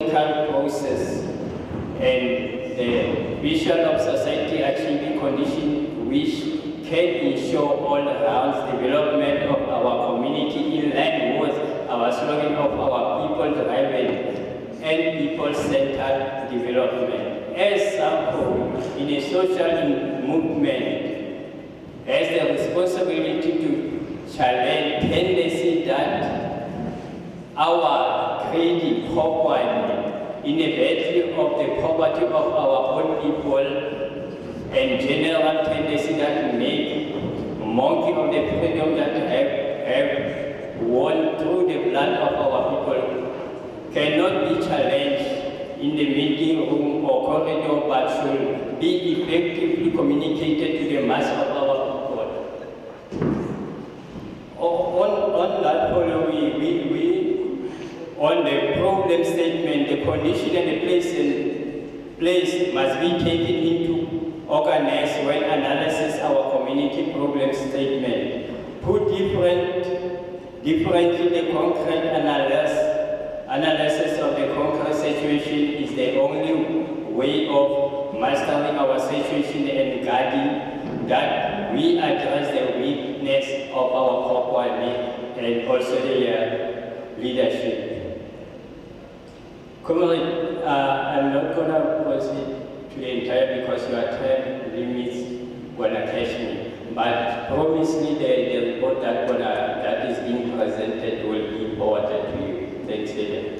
process and the vision of society achieving conditions which can ensure all-round development of our community in line with our slogan of our people-driven and people-centered development. As sample in a social movement has the responsibility to challenge tendency that our greedy Phokwane in a battle of the poverty of our own people and general tendency that make monkey of the freedom that have won through the blood of our people cannot be challenged in the meeting room or corridor but should be effectively communicated to the mass of our people. On that following, we on the problem statement, the condition and the place must be taken into organized when analysis our community problem statement. Put differently, the concrete analysis of the concrete situation is the only way of mastering our situation and guarding that we address the weakness of our Phokwane and also the leadership. Comrade, I'm not going to proceed to the entire because your time limits will catch me. But promise me the report that is being presented will be forwarded to you. Thanks, David.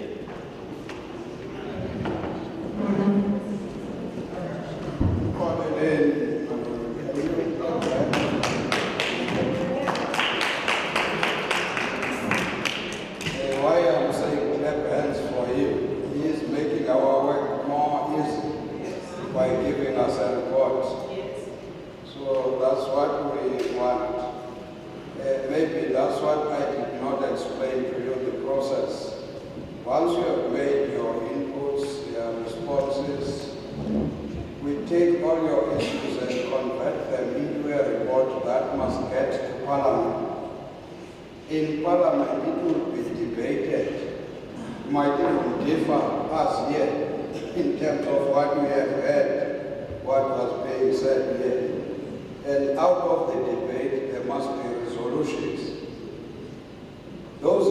Once you have made your inputs, your responses, we take all your issues and convert them into a report that must get to Parliament. In Parliament, it will be debated. It might even differ us here in terms of what we have heard, what was being said here. And out of the debate, there must be resolutions. Those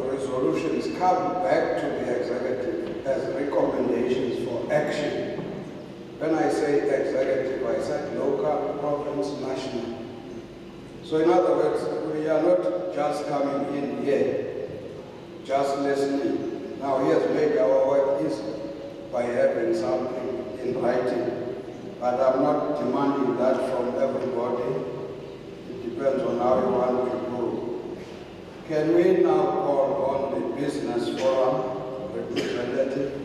resolutions come back to the executive as recommendations for action. When I say executive, I said local, province, national. So in other words, we are not just coming in here, just listening. Now here's maybe our work is by having something in writing. But I'm not demanding that from everybody. It depends on how you want to go. Can we now call on the business forum representative?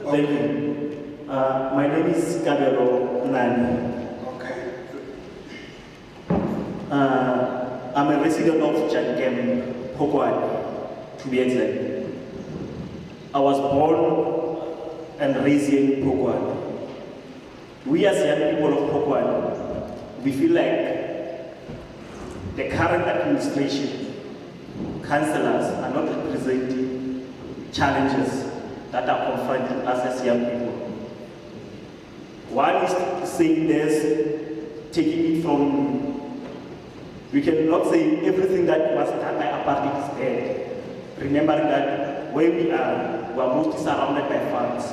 Thank you. My name is Kabelo Nani. Okay. I'm a resident of Jankem, Phokwane, to be exact. I was born and raised in Phokwane. We as young people of Phokwane, we feel like the current administration, councillors are not representing challenges that are confronting us as young people. One is saying this, taking it from, we cannot say everything that was done by apartheid is bad. Remembering that where we are mostly surrounded by farms.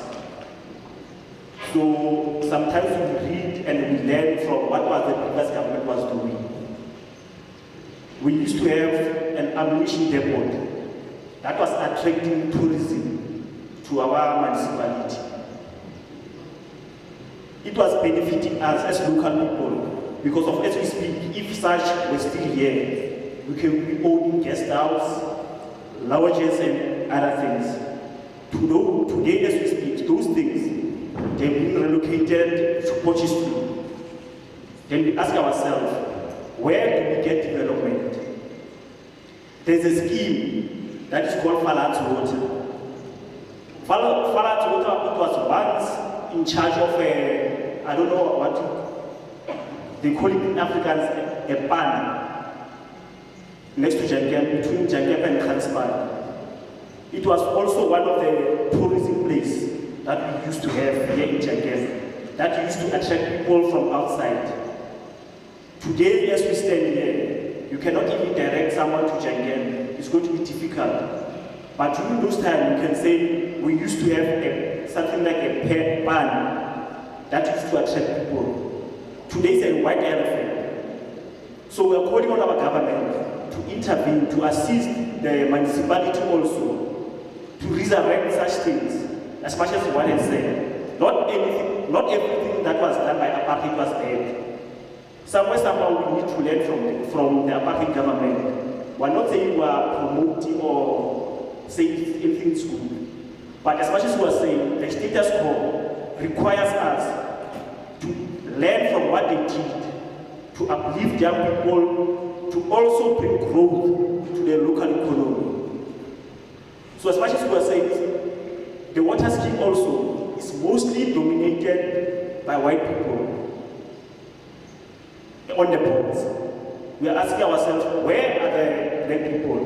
So sometimes we read and we learn from what was the previous government was doing. We used to have an ammunition depot that was attracting tourism to our municipality. It was benefiting us as local people because of, as we speak, if such were still here, we can be owning guest house, lodges and other things. Today as we speak, those things they've been relocated to Potchefstroom. Then we ask ourselves, where do we get development? There's a scheme that is called Falat's Water. Falat's Water was once in charge of I don't know what they call it in Afrikaans, a pan. next to Jangem, between Jangem and Kranzpan. It was also one of the tourism places that we used to have here in Jangem, that used to attract people from outside. Today, as we stand here, you cannot even direct someone to Jangem. It's going to be difficult. But during those times, you can say we used to have something like a ban that used to attract people. Today is a white elephant. So we are calling on our government to intervene, to assist the municipality also, to resurrect such things, as much as one has said. Not everything that was done by apartheid was bad. Somehow we need to learn from the apartheid government. We're not saying we are promoting or saying everything is good. But as much as we are saying, the status quo requires us to learn from what they did, to uplift young people, to also bring growth to the local economy. So as much as we are saying, the water scheme also is mostly dominated by white people on the boards. We are asking ourselves, where are the black people?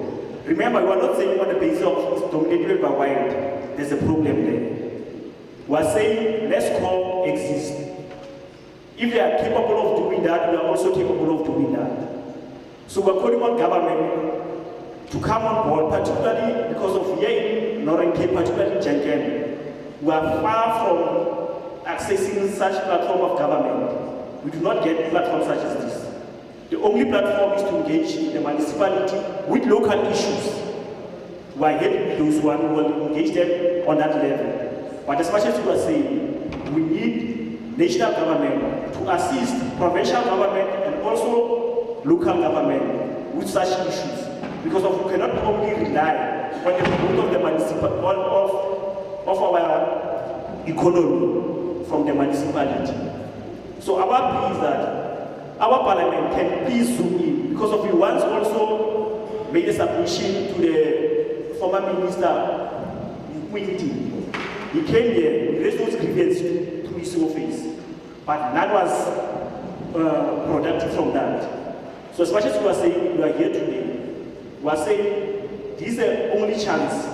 Remember, we are not saying on the basis of it's dominated by white, there's a problem there. We are saying, let's coexist. If they are capable of doing that, we are also capable of doing that. So we're calling on government to come on board, particularly because of here in Northern Cape, particularly in Jangem. We are far from accessing such platform of government. We do not get platforms such as this. The only platform is to engage in the municipality with local issues. We are helping those who will engage them on that level. But as much as we are saying, we need national government to assist provincial government and also local government with such issues. Because we cannot only rely on the growth of the of our economy from the municipality. So our plea is that our parliament can please zoom in, because we once also made a submission to the former minister, He came here, he raised those grievances to his office, but none was productive from that. So as much as we are saying we are here today, we are saying this is the only chance,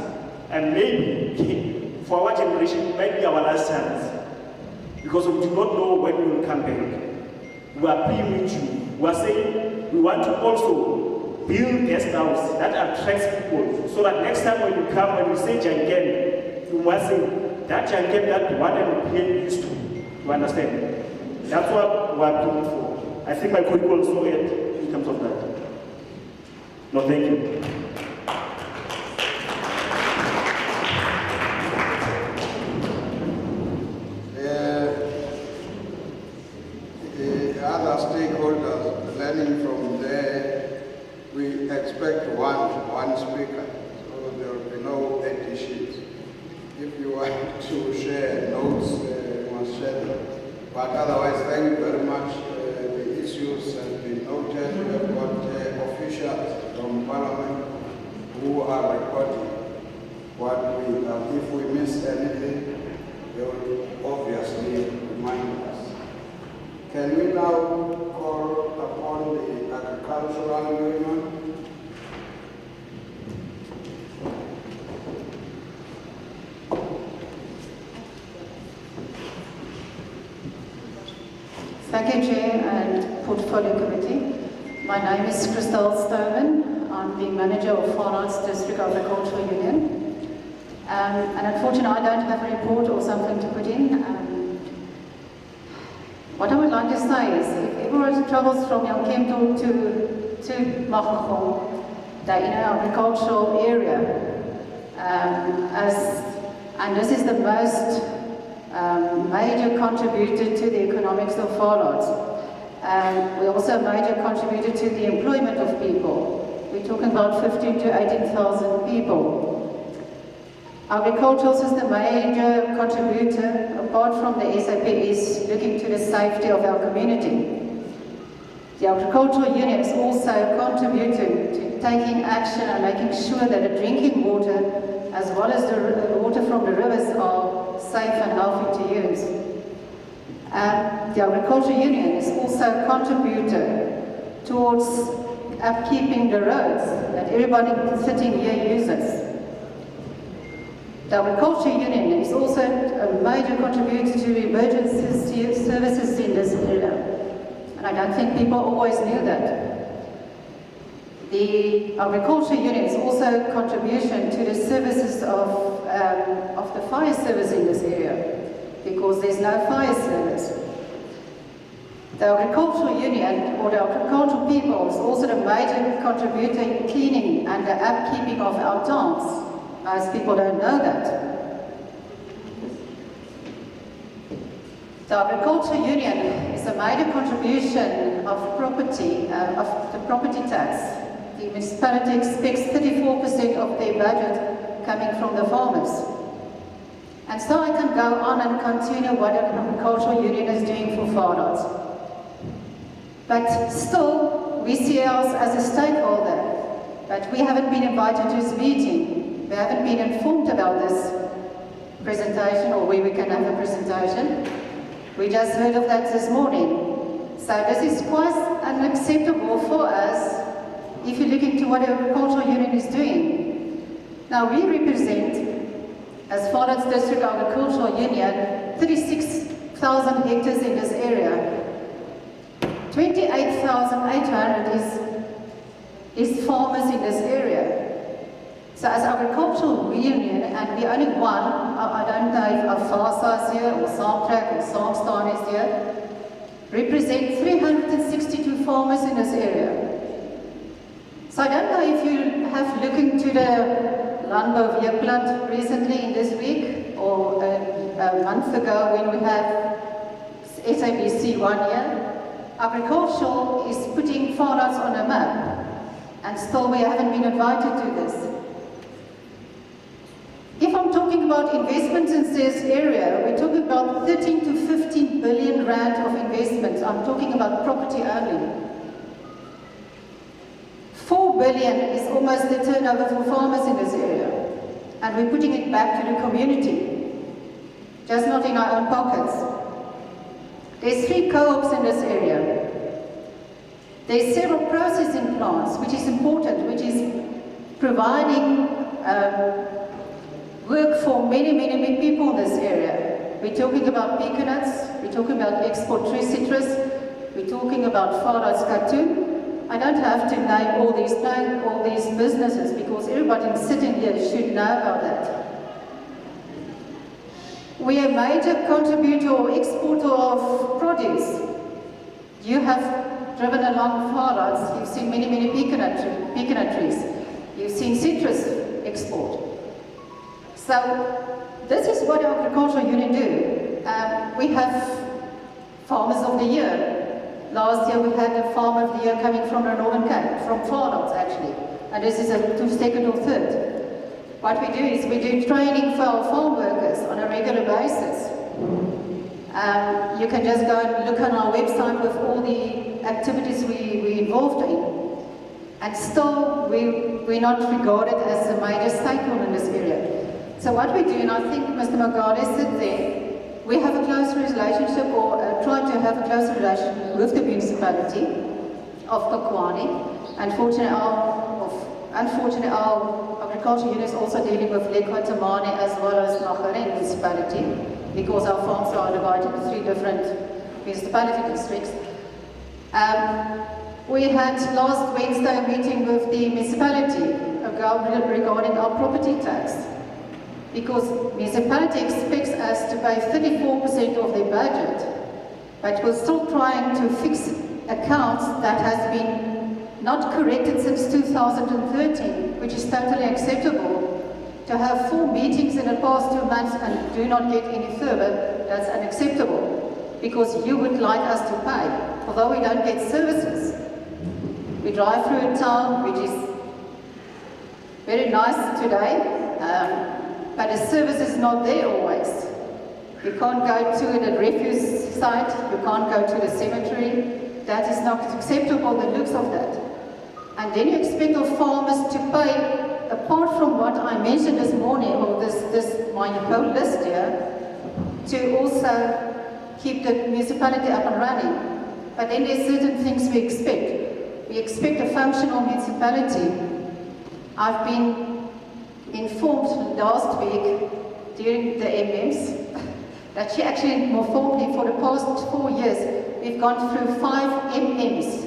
and maybe for our generation it might be our last chance, because we do not know when we will come back. We are pleading with you. We are saying we want to also build guest house that attracts people, so that next time when you come, when you say Jangem, you must say that Jangem that one and here used to. You understand? That's what we are doing for. I think my colleague also add in terms of that. No, thank you. Other stakeholders, learning from there, we expect one speaker, so there will be no additions. If you want to share notes, you must share them. But otherwise, thank you very much. The issues have been noted. We have got officials from Parliament who are recording what we have. If we miss anything, they will obviously remind us. Can we now call upon the Agricultural Union? Thank you, Chair and Portfolio Committee. My name is Christel Stoneman. I'm the Manager of Far Arts District Agricultural Union. And unfortunately, I don't have a report or something to put in. What I would like to say is, if everyone travels from Yonkemto to Makgagong, they're in an agricultural area, and this is the most major contributor to the economics of Far Arts. We're also a major contributor to the employment of people. We're talking about 15,000 to 18,000 people. Agriculture is the major contributor, apart from the SAPS, looking to the safety of our community. The Agricultural Union is also contributing to taking action and making sure that the drinking water, as well as the water from the rivers, are safe and healthy to use. The Agricultural Union is also a contributor towards upkeeping the roads that everybody sitting here uses. The Agriculture Union is also a major contributor to emergency services in this area. And I don't think people always knew that. The Agriculture Union is also a contribution to the services of the fire service in this area, because there's no fire service. The Agricultural Union, or the agricultural people, is also the major contributor in cleaning and the upkeeping of our towns. Most people don't know that. The Agricultural Union is a major contribution of property, of the property tax. The municipality expects 34% of their budget coming from the farmers. And so I can go on and continue what the Agricultural Union is doing for farmers. But still, we see ourselves as a stakeholder, but we haven't been invited to this meeting. We haven't been informed about this presentation, or where we can have a presentation. We just heard of that this morning. So this is quite unacceptable for us if you look into what the Agricultural Union is doing. Now we represent, as Farnards District Agricultural Union, 36,000 hectares in this area. 28,800 is farmers in this area. So as Agricultural Union, and we only one, I don't know if Afasa is here, or Samtrack, or Samstan is here, represent 362 farmers in this area. So I don't know if you have looked into the Landbouweekblad recently in this week, or a month ago when we had SABC 1 year. Agriculture is putting Farnards on a map, and still we haven't been invited to this. If I'm talking about investments in this area, we're talking about 13 to 15 billion rand of investments. I'm talking about property only. 4 billion is almost the turnover for farmers in this area, and we're putting it back to the community, just not in our own pockets. There's 3 co-ops in this area. There's several processing plants, which is important, which is providing work for many people in this area. We're talking about peanuts, we're talking about export tree citrus, we're talking about Farnards cartoon. I don't have to name all these businesses, because everybody sitting here should know about that. We are a major contributor or exporter of produce. You have driven along Farnards, you've seen many peanut trees. You've seen citrus export. So this is what the Agricultural Union do. We have Farmers of the Year. Last year we had a Farmer of the Year coming from the Northern Cape, from Farnards actually. And this is a second or third. What we do is we do training for our farm workers on a regular basis. You can just go and look on our website with all the activities we're involved in. And still, we're not regarded as a major stakeholder in this area. So what we do, and I think Mr. Magade said there, we have a close relationship, or try to have a close relationship with the municipality of Phokwane. Unfortunately, our Agriculture Unit is also dealing with Lekwatamane as well as Magade municipality, because our farms are divided into 3 different municipality districts. We had last Wednesday a meeting with the municipality regarding our property tax, because municipality expects us to pay 34% of their budget, but we're still trying to fix accounts that has been not corrected since 2013, which is totally acceptable. To have 4 meetings in the past 2 months and do not get any further, that's unacceptable, because you would like us to pay, although we don't get services. We drive through a town which is very nice today, but the service is not there always. You can't go to the refuse site, you can't go to the cemetery. That is not acceptable, the looks of that. And then you expect of farmers to pay, apart from what I mentioned this morning, or my whole list here, to also keep the municipality up and running. But then there's certain things we expect. we expect a functional municipality. I've been informed last week during the MMs that she actually informed me for the past 4 years we've gone through 5 MMs.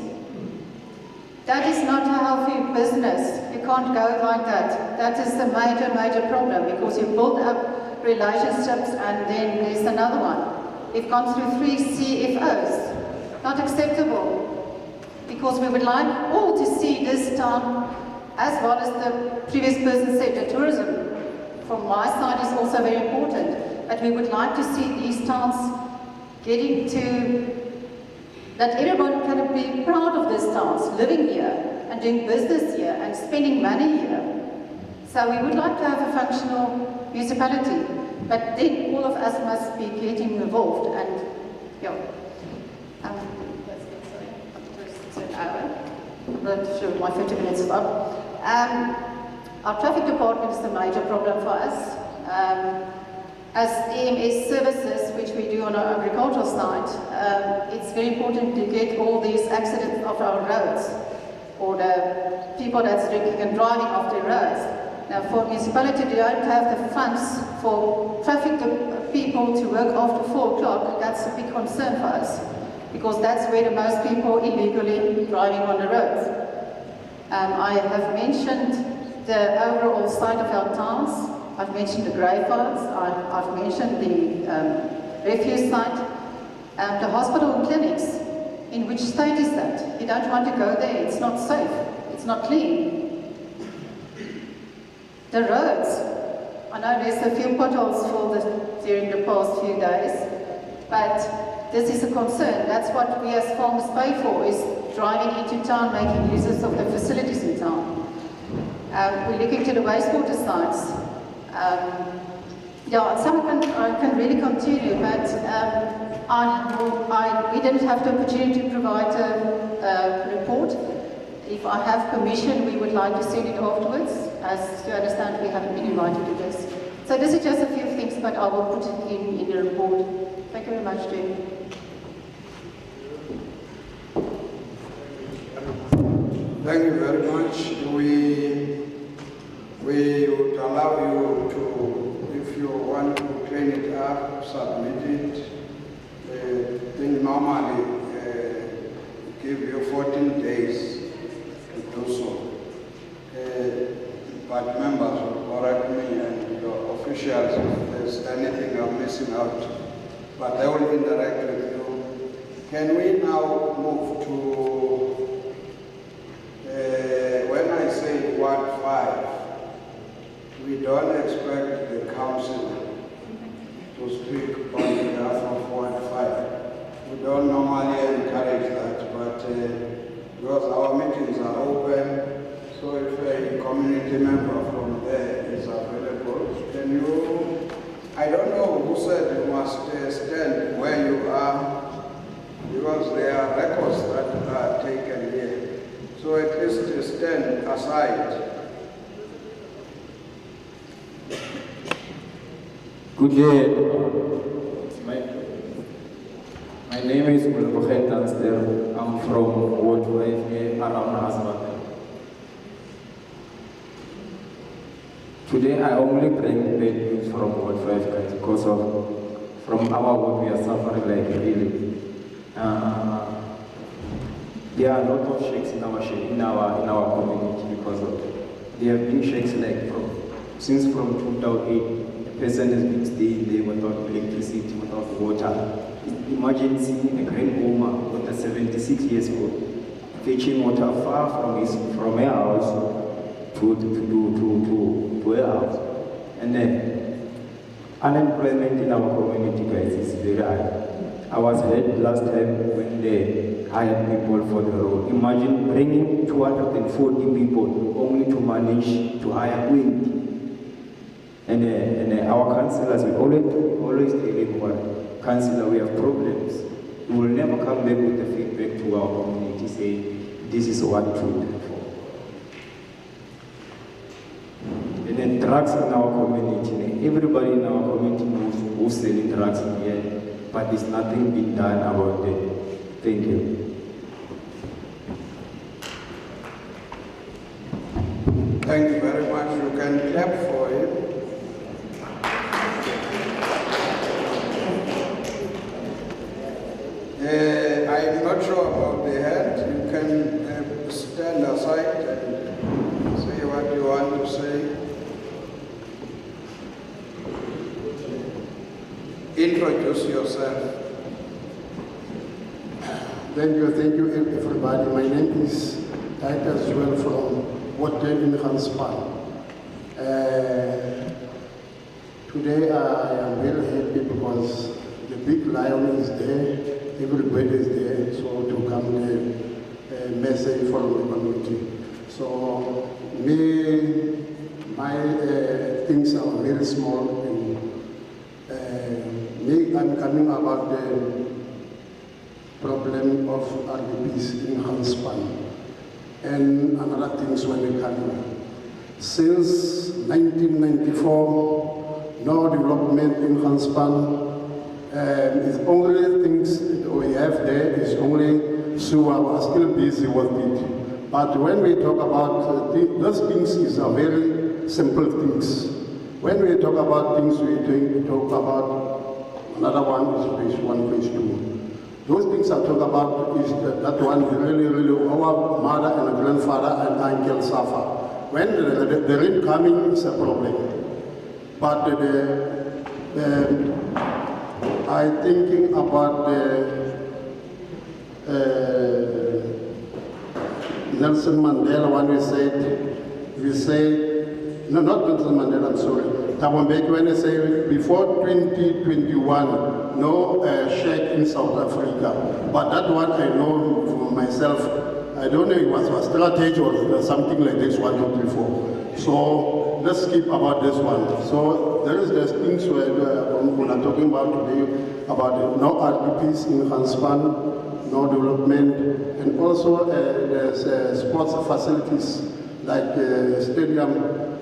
That is not a healthy business. You can't go like that. That is the major, major problem because you build up relationships and then there's another one. We've gone through 3 CFOs. Not acceptable. Because we would like all to see this town, as well as the previous person said, the tourism from my side is also very important. But we would like to see these towns getting to that everyone can be proud of these towns, living here and doing business here and spending money here. So we would like to have a functional municipality, but then all of us must be getting involved and, yeah. It's an hour. I'm not sure my 50 minutes is up. Our traffic department is the major problem for us. As EMS services, which we do on our agricultural side, it's very important to get all these accidents off our roads, or the people that's drinking and driving off the roads. Now, for municipality, they don't have the funds for traffic people to work after 4 o'clock. That's a big concern for us, because that's where the most people illegally driving on the roads. I have mentioned the overall side of our towns. I've mentioned the graveyards, I've mentioned the refuse site, the hospital and clinics. In which state is that? You don't want to go there, it's not safe, it's not clean. The roads, I know there's a few potholes during the past few days, but this is a concern. That's what we as farmers pay for, is driving into town, making uses of the facilities in town. We're looking to the wastewater sites. Yeah, some I can really continue, but we didn't have the opportunity to provide a report. If I have permission, we would like to send it afterwards, as you understand we haven't been invited to this. So this is just a few things, but I will put it in the report. Thank you very much, Jim. Thank you very much. We would allow you to, if you want to clean it up, submit it. We normally give you 14 days to do so. But members will correct me and your officials if there's anything I'm missing out. But they will interact with you. Can we now move to, when I say Ward 5, we don't expect the council to speak on behalf of Ward 5. We don't normally encourage that, but because our meetings are open, so if a community member from there is available, can you, I don't know who said you must stand where you are, because there are records that are taken here. So at least stand aside. Good day. My name is Auditor-General. I'm from Ward 5 here around Asmat. Today I only bring bad news from Ward 5 guys, because from our ward we are suffering like really. There are a lot of shakes in our community because of there have been shakes like since 2008. Person has been staying there without electricity, without water. Imagine seeing a grandmama with a 76 years old fetching water far from her house to her house. And then unemployment in our community, guys, is very high. I was heard last time when they hired people for the role. Imagine bringing 240 people only to manage to hire 20. And our councillors, we always tell everyone, councillor, we have problems. We will never come back with the feedback to our community, say, this is what to do for. And then drugs in our community, everybody in our community knows who's selling drugs in here, but there's nothing being done about it. Thank you. Thank you very much. You can clap for him. I'm not sure about the hand. You can stand aside and say what you want to say. Introduce yourself. Thank you everybody. My name is Titus Joel from Hotel in Hanspan. Today I am very happy because the big lion is there, everybody is there, so to come a message from the community. So my things are very small, and I'm coming about the problem of RDPs in Hanspan and another things when they come. Since 1994, no development in Hanspan. It's only things we have there is only sewer. We are still busy with it. But when we talk about those things, is a very simple things. When we talk about things, we talk about another one is phase 1, phase 2. Those things I talk about is that one really our mother and grandfather and uncle suffer. When the rain coming is a problem. But I'm thinking about Nelson Mandela when we say, no, not Nelson Mandela, I'm sorry. Thabo Mbeki when they say before 2021, no sheikh in South Africa. But that one I know for myself, I don't know if it was a strategy or something like this, 1, 2, 3, 4. So let's skip about this one. So there is the things where we are talking about today about no RDPs in Hanspan, no development, and also there's sports facilities like stadium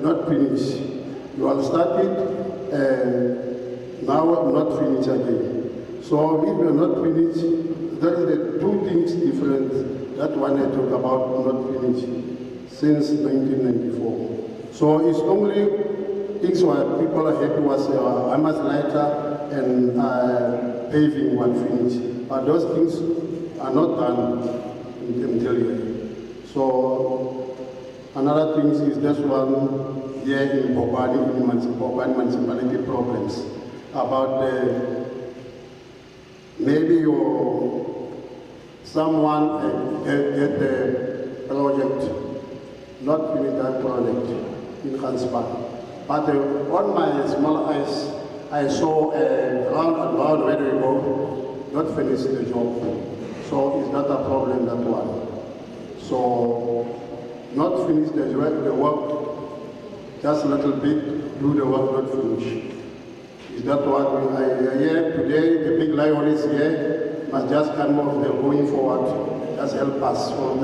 not finished. You all started and now not finished again. So if you are not finished, there is the two things different. That one I talk about not finished since 1994. So it's only things where people are happy was Hamas lighter and paving one finish. But those things are not done until yet. So another thing is this one here in Phokwane municipality problems about maybe someone get the project, not finish that project in Hanspan. But on my small eyes, I saw round and round where we go, not finish the job. So it's not a problem, that one. So not finish the work, just a little bit, do the work, not finish. Is that what we are here today? The big lion is here, must just come off the going forward, just help us for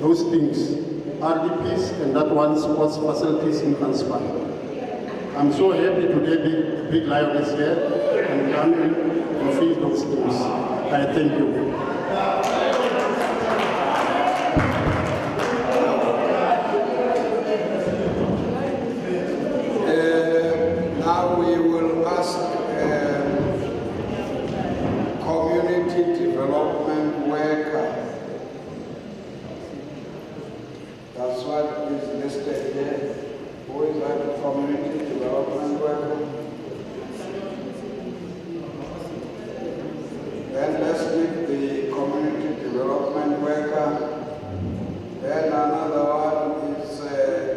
those things, RDPs and that one sports facilities in Hanspan. I'm so happy today big lion is here and coming to feed those things. I thank you. Now we will ask community development worker. That's what is listed here. Who is that community development worker? Then let's give the community development worker. Then another one is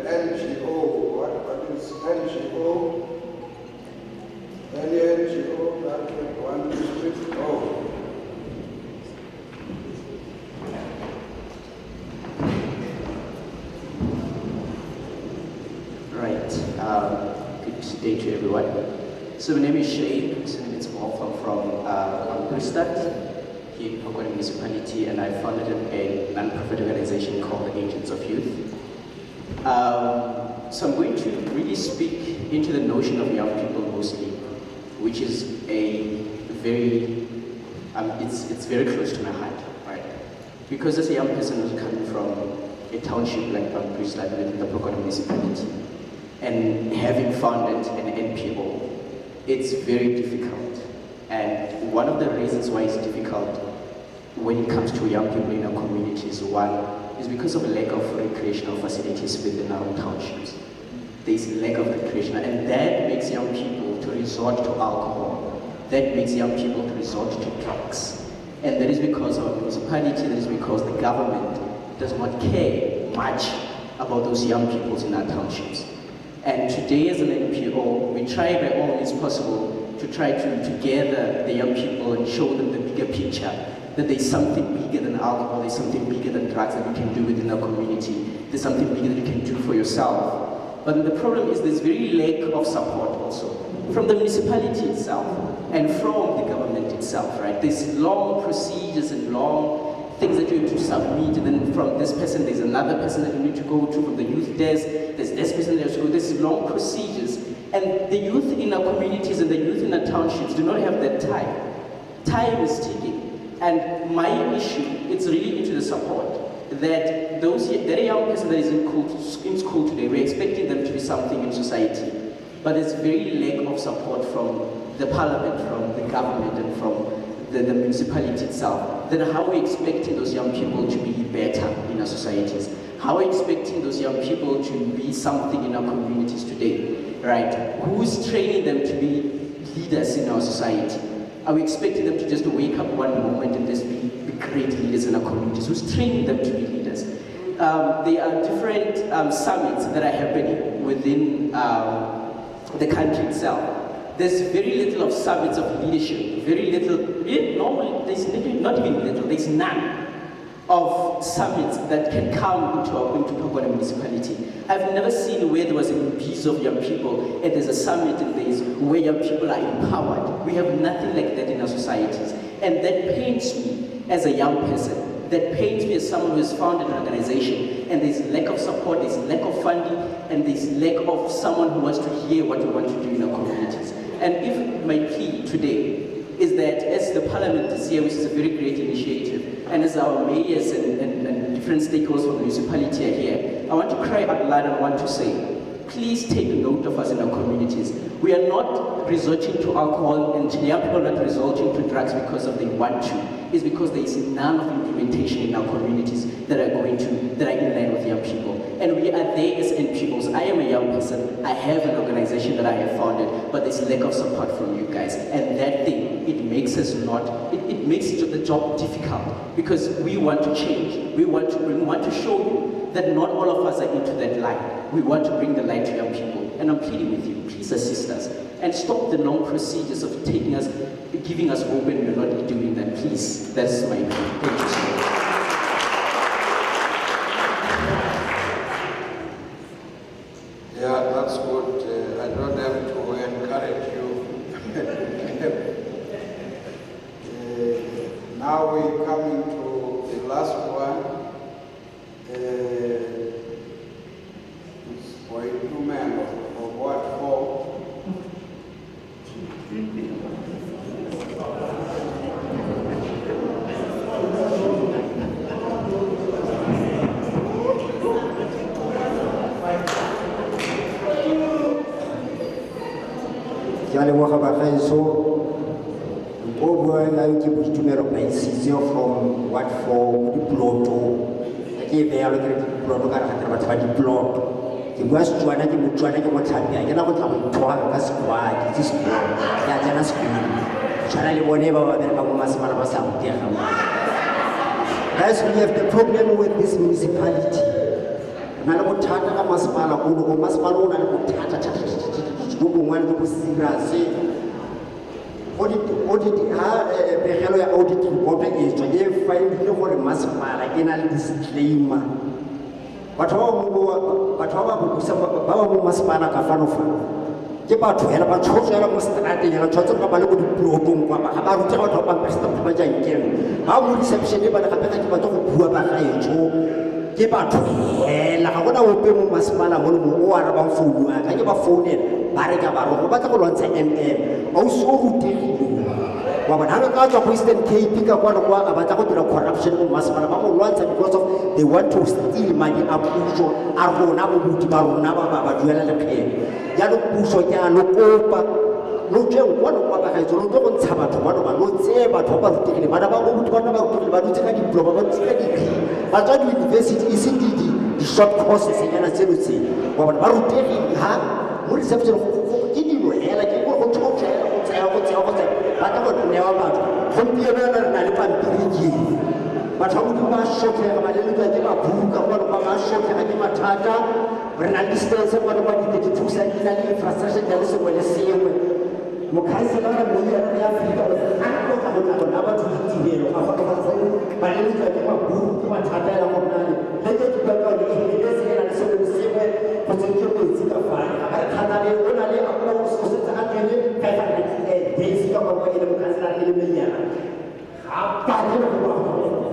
NGO. What is NGO? Any NGO that we want to speak? Oh. Good day to everyone. So my name is Shay, I'm from Bristad, here in Phokwane Municipality, and I founded a non-profit organization called Agents of Youth. So I'm going to really speak into the notion of young people mostly, which is a very, it's very close to my heart, right? Because as a young person who's coming from a township like Provincial within the Phokwane municipality and having founded an NPO, it's very difficult. And one of the reasons why it's difficult when it comes to young people in our communities, one is because of a lack of recreational facilities within our townships. There's a lack of recreational, and that makes young people to resort to alcohol. That makes young people to resort to drugs. And that is because our municipality, that is because the government does not care much about those young people in our townships. And today as an NPO, we try by all means possible to try to gather the young people and show them the bigger picture, that there's something bigger than alcohol, there's something bigger than drugs that we can do within our community, there's something bigger that you can do for yourself. But the problem is there's very lack of support also from the municipality itself and from the government itself, right? There's long procedures and long things that you have to submit, and then from this person there's another person that you need to go to, from the youth desk, there's this person that has to go, there's long procedures. And the youth in our communities and the youth in our townships do not have that time. Time is ticking. And my issue, it's really into the support. That that young person that is in school today, we're expecting them to be something in society. But there's very lack of support from the parliament, from the government, and from the municipality itself. Then how are we expecting those young people to be better in our societies? How are we expecting those young people to be something in our communities today, right? Who's training them to be leaders in our society? Are we expecting them to just wake up one moment and just be great leaders in our communities? Who's training them to be leaders? There are different summits that are happening within the country itself. There's very little of summits of leadership, very little, normally there's not even little, there's none of summits that can come into Phokwane municipality. I've never seen where there was a piece of young people and there's a summit and there's where young people are empowered. We have nothing like that in our societies. And that pains me as a young person. That pains me as someone who has founded an organization, and there's lack of support, there's lack of funding, and there's lack of someone who wants to hear what we want to do in our communities. And if my plea today is that as the parliament this year, which is a very great initiative, and as our mayors and different stakeholders from the municipality are here, I want to cry out loud and I want to say, please take note of us in our communities. We are not resorting to alcohol, and young people are not resorting to drugs because they want to. It's because there is none of implementation in our communities that are in line with young people. And we are there as NPOs. I am a young person. I have an organization that I have founded, but there's lack of support from you guys. And that thing, it makes us it makes the job difficult, because we want to change. We want to show you that not all of us are into that light. We want to bring the light to young people. And I'm pleading with you, please assist us. And stop the long procedures of giving us hope, and we're not doing that. Please, that's my plea. Thank you so much. Yeah, that's good. I don't have to encourage you. Now we're coming to the last one. For two men of what for? From what for the plot ke be ya le ke plot ka ra batho ba di plot ke bua setswana ke motswana ke motlhapia ke na go tla go twa ka squad ke ya tsena school tsana le bone ba ba ba mo masepala ba sa motega. Guys, we have the problem with this municipality. Na le bothata ka masepala o masepala o na le bothata go bongwe le go serious. Audit pegelo ya audit report e tswa e findile gore masepala e na le disclaimer. Batho ba mo masepala ka fano ke batho hela ba tshotse mo strateng ya tshotse ka ba le go diplotong kwa ba ga ruta batho ba pesta ba ja ikeng ba mo reception e ba le gape ke batho go bua ba gaetso ke batho hela ga gona ope mo masepala mo o ara ba founu ke ba founela ba re ka ba ro ba tla go lwantsha o so rutegile wa bona ha ka tswa ko Eastern Cape ka kwa a batla go dira corruption mo masepala ba mo lwantsha because of they want to steal money a puso a rona bo buti ba rona ba duela lekgetho ya lo puso ke a lo kopa lo tseng kwa no kwa ga itse lo go ntsha batho ba no ba lo tse batho ba rutegile bana ba go buti ba ba rutegile ba dutse ka diploma ba dutse ka degree ba tswa university e se di short courses nyana tseno tse wa bona ba rutegile ha mo reception go ke dilo hela ke go tsaya ba ka go newa batho gompieno re na le pampiri ke batho ba shokega ba le ke ba buka ba shokega ke mathata re na le distance ba di thusa ina le infrastructure ya se mo le sengwe mo kaisela ra mo ya Afrika a go ka bona ba thutilelo a fa ba le ke ba buka ke mathata ya go nna le ke ba ka le se na le se mo sengwe go tsentse go itse ka fa a re thata le ona le a go se tsa ka le ka fa days ka ba ile mo kaisela le menyana a pa le go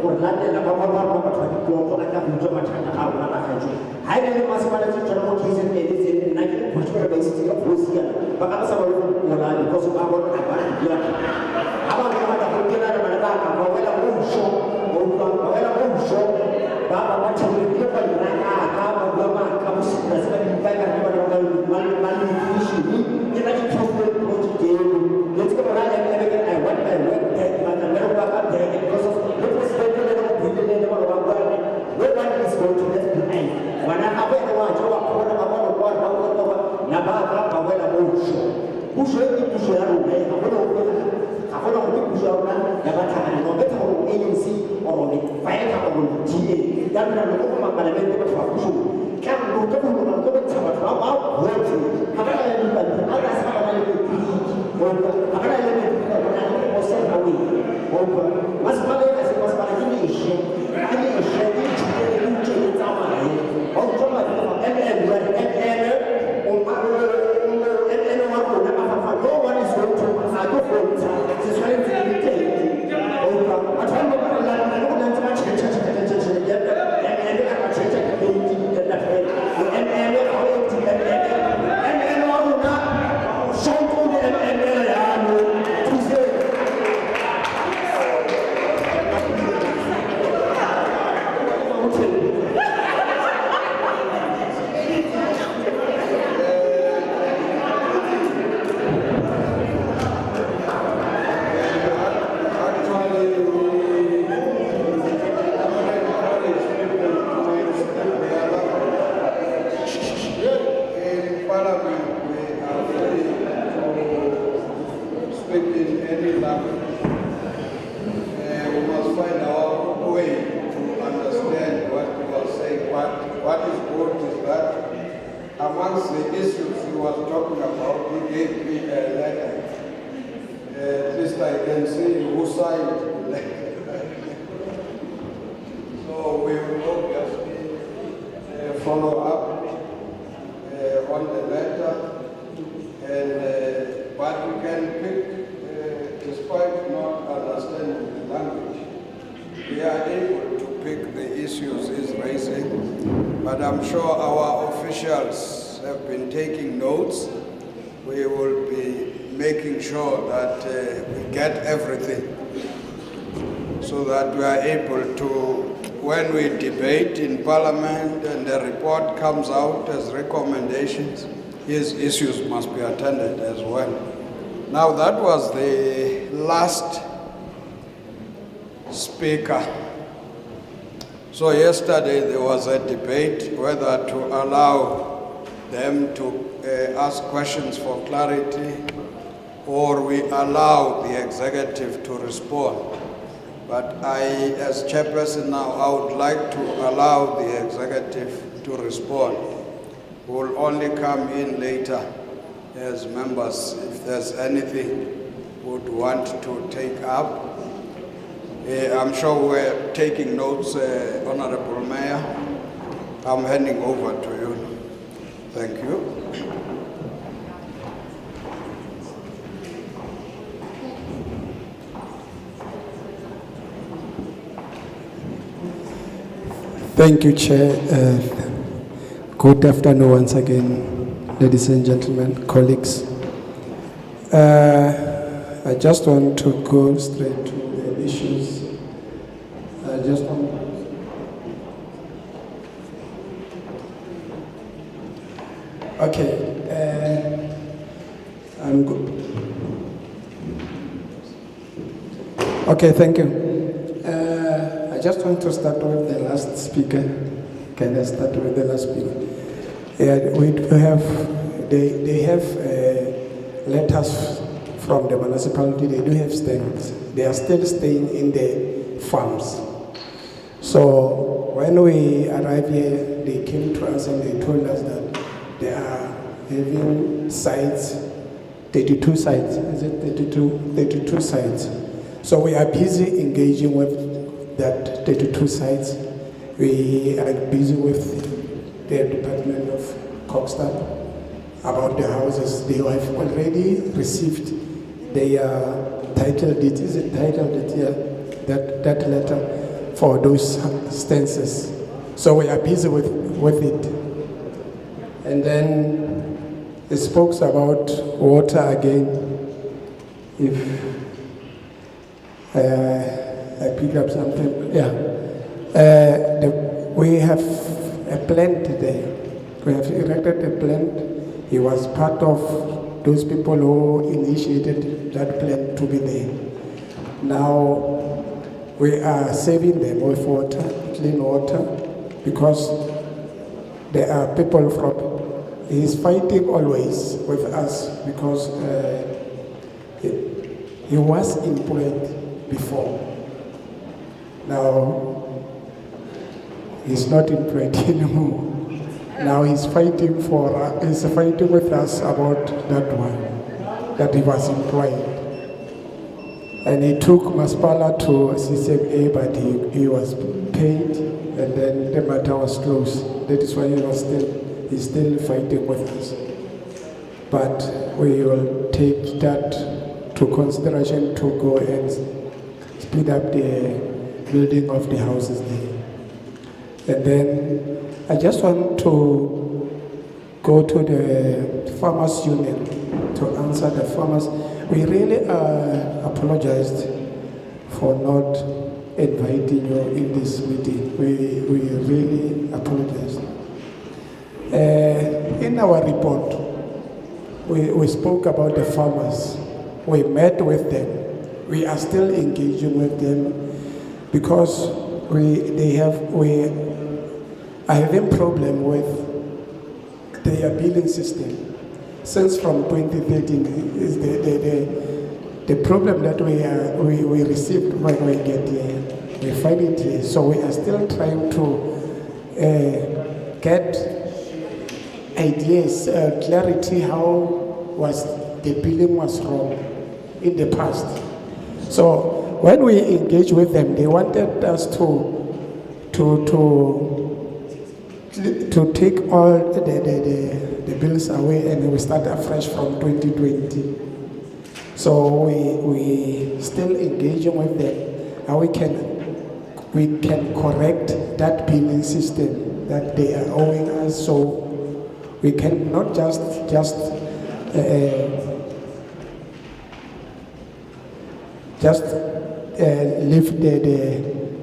gore latela ba ba batho di go ka go mathata a rona ba gajo ha ile le masepala tse tsona mo case e le tse nna ke go tshola ba itse ka bosia ba ka sa ba go mola because of our ba di ya aba ka ba go kena na bana ba ba wela go sho ba wela go sho ba tshola ke ba nna ka ba ba ka mo se ka se ka ka ba ba ni ni na ke tshola project e let's go around and I want my work that but I never back up there because of what was going to the no one is going to left behind when I have a watch over na ba wela motsho puso e puso ya rona ga gona go puso ya rona ya batlhagane no betsa go ANC or le faela go DA ya rona le go maparamente ba tshwa puso ka go go go go betsa ba ba ba botse ga ba ya di ba a sa ba le go ga ba le go se ba wi go mas ba le se mas ba le ni she ani she ni tshwere ni tshwere tsa mae o tsoma ba no one is going to go for it. It's trying to imitate. I try to go amongst the issues he was talking about, he gave me a letter. At least I can see who signed the letter. So we will obviously follow up on the letter, and but we can pick, despite not understanding the language, we are able to pick the issues he's raising. But I'm sure our officials have been taking notes. We will be making sure that we get everything so that we are able to, when we debate in Parliament and the report comes out as recommendations, his issues must be attended as well. Now that was the last speaker. So yesterday there was a debate whether to allow them to ask questions for clarity or we allow the executive to respond. But I, as chairperson now, I would like to allow the executive to respond. We will only come in later as members if there's anything we would want to take up. I'm sure we're taking notes, Honorable Mayor. I'm handing over to you. Thank you. Thank you, Chair. Good afternoon once again, ladies and gentlemen, colleagues. I just want to go straight to the issues. I just want. Okay, I'm good. Okay, thank you. I just want to start with the last speaker. Can I start with the last speaker? Yeah, we have, they have letters from the municipality. They do have stands. They are still staying in the farms. So when we arrived here, they came to us and they told us that they are having sites, 32 sites. Is it 32 sites. So we are busy engaging with that 32 sites. We are busy with the Department of COGTA about the houses. They have already received their title deed. Is it title deed? Yeah, that letter for those stances. So we are busy with it. And then it spoke about water again. If I pick up something, yeah. We have a plant there. We have erected a plant. He was part of those people who initiated that plant to be there. Now we are saving them with water, clean water, because there are people from. He's fighting always with us because he was employed before. Now he's not employed anymore. Now he's fighting he's fighting with us about that one, that he was employed. And he took Maspala to CCMA, but he was paid, and then the matter was closed. That is why he's still fighting with us. But we will take that to consideration to go and speed up the building of the houses there. And then I just want to go to the farmers union to answer the farmers. We really apologized for not inviting you in this meeting. We really apologized. In our report, we spoke about the farmers. We met with them. We are still engaging with them because I have a problem with their billing system. Since from 2013 is the problem that we received when we get here. We find it here. So we are still trying to get ideas, clarity how the billing was wrong in the past. So when we engage with them, they wanted us to take all the bills away and we start afresh from 2020. So we still engaging with them, how we can correct that billing system that they are owing us. So we cannot just leave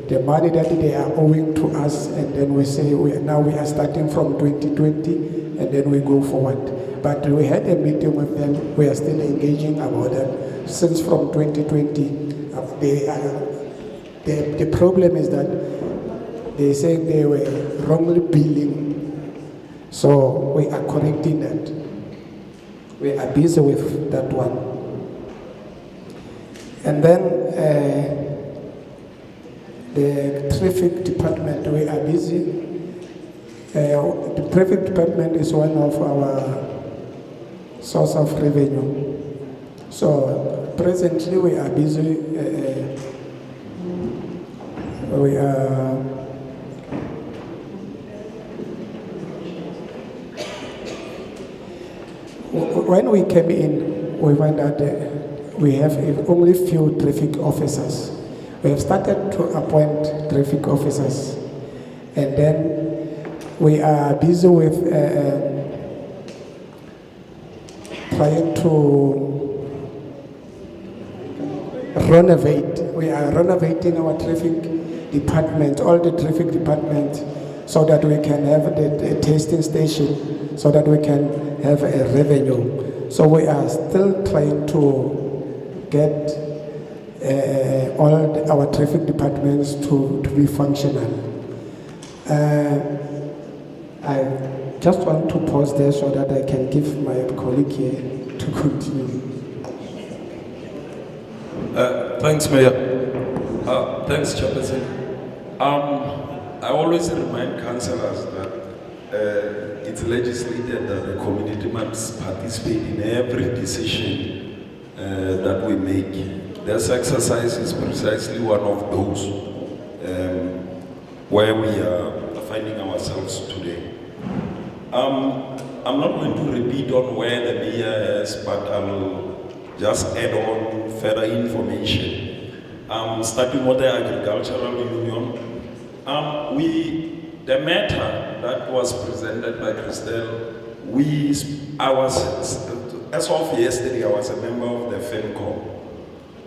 the money that they are owing to us, and then we say now we are starting from 2020, and then we go forward. But we had a meeting with them. We are still engaging about that. Since from 2020, the problem is that they say they were wrongly billing. So we are correcting that. We are busy with that one. And then the traffic department, we are busy. The traffic department is one of our source of revenue. So presently we are busy. When we came in, we found that we have only few traffic officers. We have started to appoint traffic officers, and then we are busy with trying to renovate. We are renovating our traffic department, all the traffic departments, so that we can have the tasting station, so that we can have a revenue. So we are still trying to get all our traffic departments to be functional. I just want to pause there so that I can give my colleague here to continue. Thanks, Mayor. Thanks, Chairperson. I always remind councillors that it's legislated that the community must participate in every decision that we make. This exercise is precisely one of those where we are finding ourselves today. I'm not going to repeat on where the mayor is, but I will just add on further information. Starting with the Agricultural Union, the matter that was presented by Christelle, as of yesterday, I was a member of the FENCOM.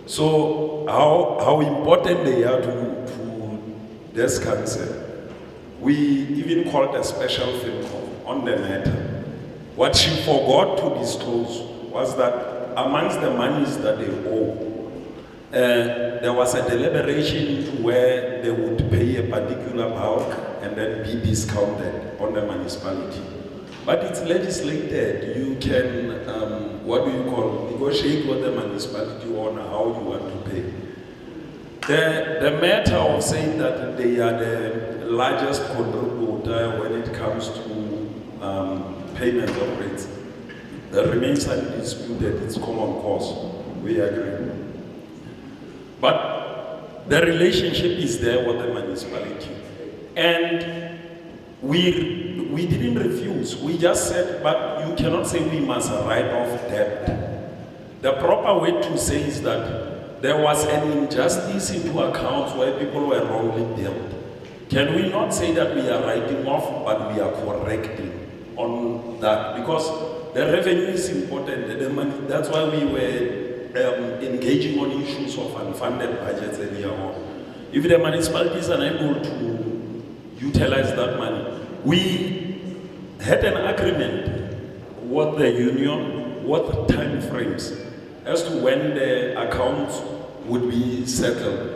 So how important they are to this council. We even called a special FENCOM on the matter. What she forgot to disclose was that amongst the monies that they owe, there was a deliberation into where they would pay a particular bulk and then be discounted on the municipality. But it's legislated. You can, negotiate with the municipality on how you want to pay. The matter of saying that they are the largest contributor when it comes to payment of rates, that remains undisputed. It's common cause. We agree. But the relationship is there with the municipality. And we didn't refuse. We just said, but you cannot say we must write off debt. The proper way to say is that there was an injustice into accounts where people were wrongly dealt. Can we not say that we are writing off, but we are correcting on that? Because the revenue is important. The money, that's why we were engaging on issues of unfunded budgets earlier on. If the municipalities are unable to utilize that money, we had an agreement with the union, what time frames as to when the accounts would be settled.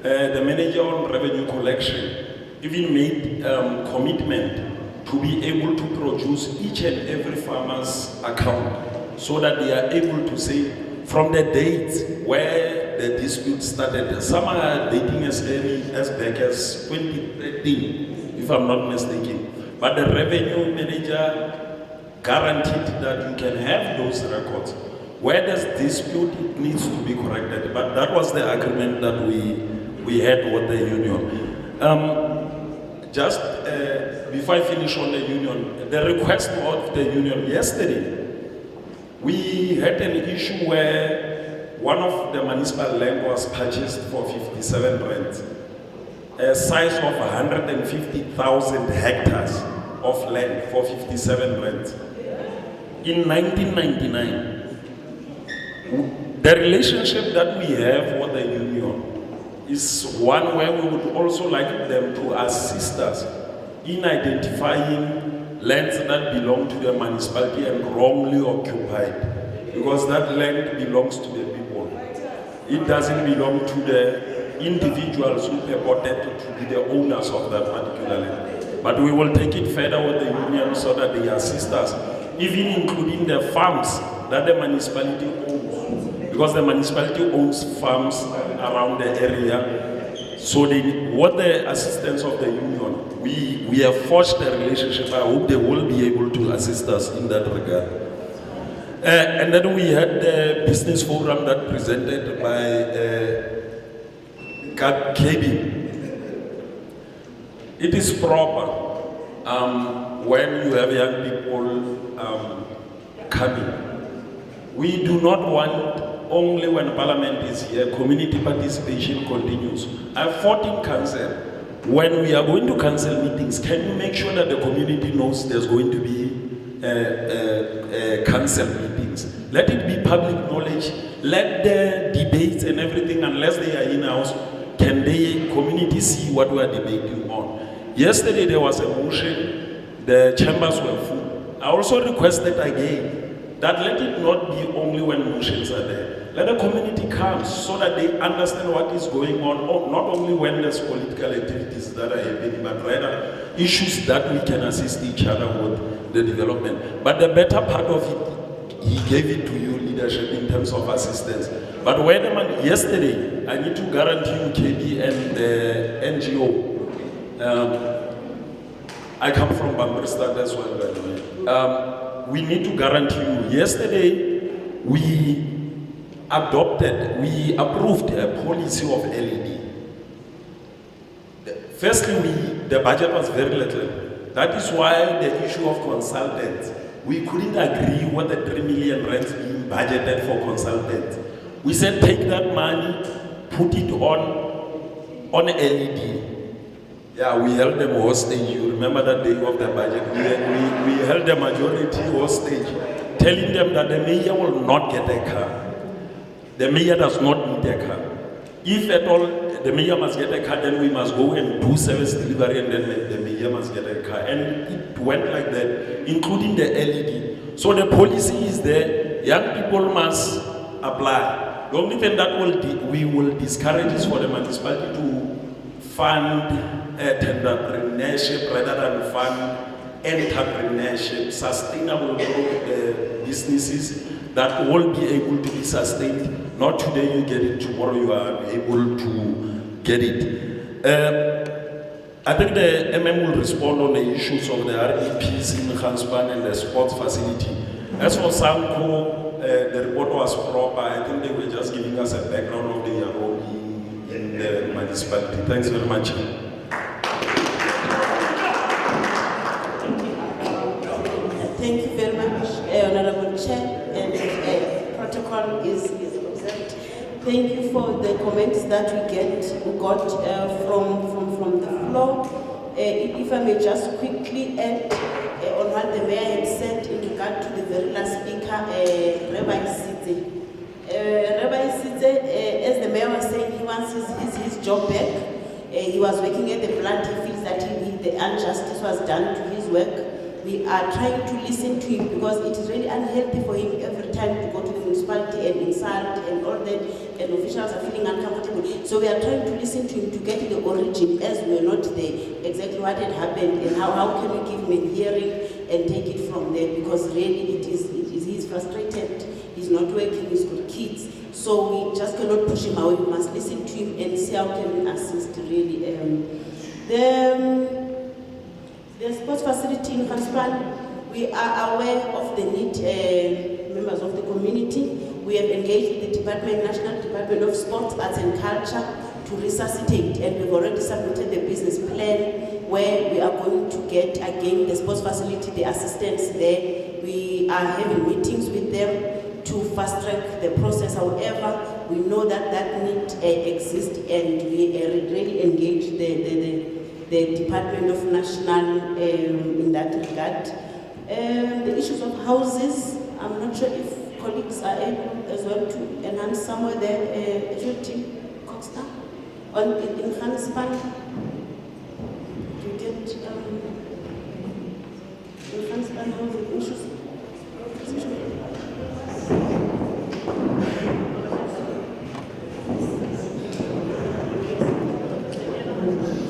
The manager on revenue collection even made commitment to be able to produce each and every farmer's account so that they are able to say from the dates where the dispute started. Some are dating as early as back as 2013, if I'm not mistaken. But the revenue manager guaranteed that you can have those records. Where there's dispute, it needs to be corrected. But that was the agreement that we had with the union. Just before I finish on the union, the request of the union yesterday, we had an issue where one of the municipal land was purchased for 57 rand, a size of 150,000 hectares of land for 57 rand. In 1999, the relationship that we have with the union is one where we would also like them to assist us in identifying lands that belong to the municipality and wrongly occupied, because that land belongs to the people. It doesn't belong to the individuals who purported to be the owners of that particular land. But we will take it further with the union so that they assist us, even including the farms that the municipality owns, because the municipality owns farms around the area. So with the assistance of the union, we have forged a relationship. I hope they will be able to assist us in that regard. And then we had the business forum that presented by KB. It is proper when you have young people coming. We do not want only when Parliament is here, community participation continues. I fought in council. When we are going to council meetings, can you make sure that the community knows there's going to be council meetings? Let it be public knowledge. Let the debates and everything, unless they are in-house, can the community see what we are debating on? Yesterday there was a motion, the chambers were full. I also requested again that let it not be only when motions are there. Let the community come so that they understand what is going on, or not only when there's political activities that are happening, but rather issues that we can assist each other with the development. But the better part of it, he gave it to you, leadership, in terms of assistance. But when the man, yesterday, I need to guarantee you, KB and the NGO, I come from Bambristad as well, by the way. We need to guarantee you, yesterday, we approved a policy of LED. Firstly, the budget was very little. That is why the issue of consultants, we couldn't agree what the 3 million rands being budgeted for consultants. We said take that money, put it on LED. Yeah, we held them hostage. You remember that day of the budget? We held the majority hostage, telling them that the mayor will not get a car. The mayor does not need a car. If at all the mayor must get a car, then we must go and do service delivery, and then the mayor must get a car. And it went like that, including the LED. So the policy is there. Young people must apply. The only thing that we will discourage is for the municipality to fund entrepreneurship rather than fund entrepreneurship, sustainable businesses that will be able to be sustained. Not today you get it, tomorrow you are able to get it. I think the MM will respond on the issues of the RDPs in Ganspan and the sports facility. As for Sanko, the report was proper. I think they were just giving us a background of the role in the municipality. Thanks very much. Thank you very much, Honorable Chair, and protocol is observed. Thank you for the comments that we got from the floor. If I may just quickly add on what the mayor had said in regard to the very last speaker, Rabbi Sidze. Rabbi Sidze, as the mayor was saying, he wants his job back. He was working at the plant. He feels that the injustice was done to his work. We are trying to listen to him because it is really unhealthy for him every time to go to the municipality and insult and all that, and officials are feeling uncomfortable. So we are trying to listen to him to get the origin, as we are not there, exactly what had happened and how can we give him a hearing and take it from there, because really he's frustrated, he's not working, he's got kids. So we just cannot push him away. We must listen to him and see how can we assist really. The sports facility in Ganspan, we are aware of the need, members of the community. We have engaged with the National Department of Sports, Arts and Culture to resuscitate, and we've already submitted the business plan where we are going to get again the sports facility, the assistance there. We are having meetings with them to fast track the process. However, we know that need exists, and we really engage the Department of National in that regard. The issues of houses, I'm not sure if colleagues are able as well to enhance somewhere there, COGTA, in Ganspan, to get in Ganspan housing issues.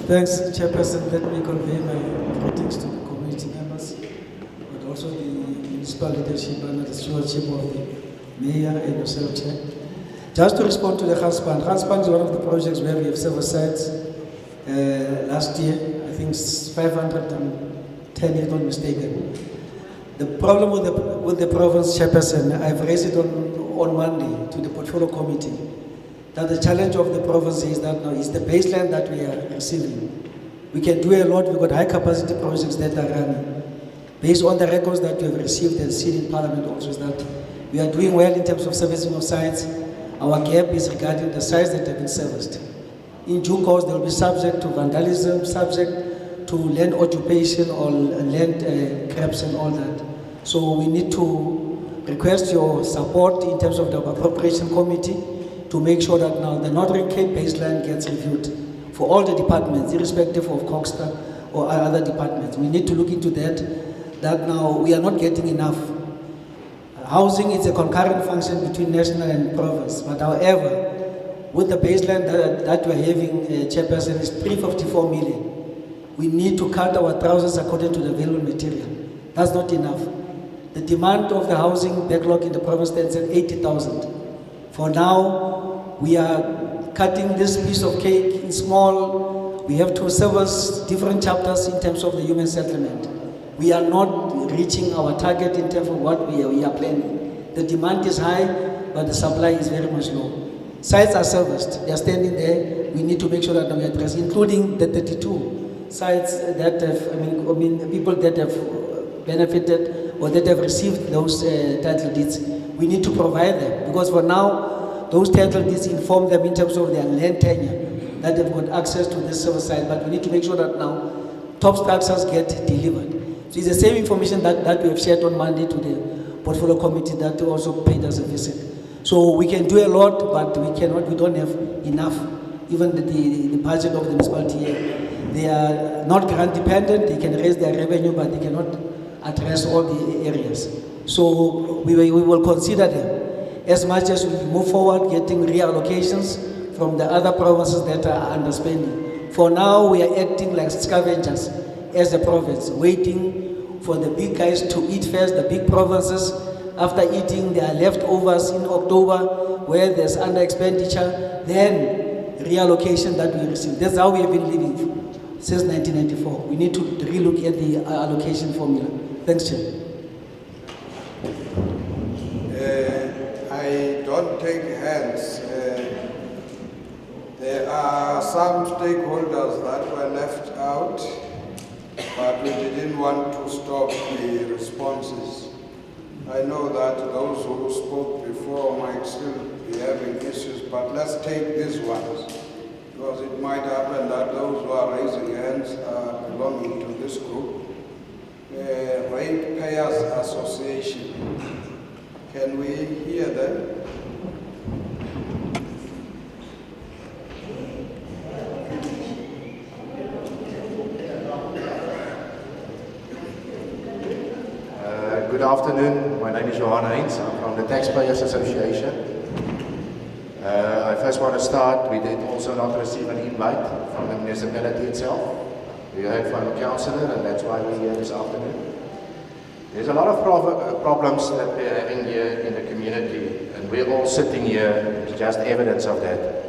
Thanks, Chairperson. Let me convey my greetings to the community members, but also the municipal leadership under the stewardship of the Mayor and yourself, Chair. Just to respond to the Ganspan. Ganspan is one of the projects where we have several sites. Last year, I think 510, if not mistaken. The problem with the province, Chairperson, I've raised it on Monday to the portfolio committee, that the challenge of the province is that now is the baseline that we are receiving. We can do a lot. We've got high capacity projects that are running. Based on the records that we have received and seen in Parliament also, is that we are doing well in terms of servicing of sites. Our gap is regarding the sites that have been serviced. In due course, they will be subject to vandalism, subject to land occupation or land grabs and all that. So we need to request your support in terms of the appropriation committee to make sure that now the Northern Cape baseline gets reviewed for all the departments, irrespective of COGTA or other departments. We need to look into that now we are not getting enough. Housing is a concurrent function between national and province, but however, with the baseline that we're having, Chairperson, is 354 million. We need to cut our trousers according to the available material. That's not enough. The demand of the housing backlog in the province stands at 80,000. For now, we are cutting this piece of cake in small. We have to service different chapters in terms of the human settlement. We are not reaching our target in terms of what we are planning. The demand is high, but the supply is very much low. Sites are serviced, they are standing there. We need to make sure that we address, including the 32 sites that have, people that have benefited or that have received those title deeds. We need to provide them, because for now, those title deeds inform them in terms of their land tenure, that they've got access to this service site, but we need to make sure that now top structures get delivered. So it's the same information that we have shared on Monday to the portfolio committee that also paid us a visit. So we can do a lot, but we don't have enough. Even the budget of the municipality here, they are not grant dependent, they can raise their revenue, but they cannot address all the areas. So we will consider them as much as we move forward, getting reallocations from the other provinces that are underspending. For now, we are acting like scavengers as a province, waiting for the big guys to eat first, the big provinces. After eating their leftovers in October, where there's under expenditure, then reallocation that we receive. That's how we have been living since 1994. We need to relook at the allocation formula. Thanks, Chair. I don't take hands. There are some stakeholders that were left out, but we didn't want to stop the responses. I know that those who spoke before might still be having issues, but let's take these ones, because it might happen that those who are raising hands are belonging to this group. Ratepayers Association. Can we hear them? Good afternoon, my name is Johan Heinz, I'm from the Taxpayers Association. I first want to start, we did also not receive an invite from the municipality itself. We heard from the councillor, and that's why we're here this afternoon. There's a lot of problems that we're having here in the community, and we're all sitting here, it's just evidence of that.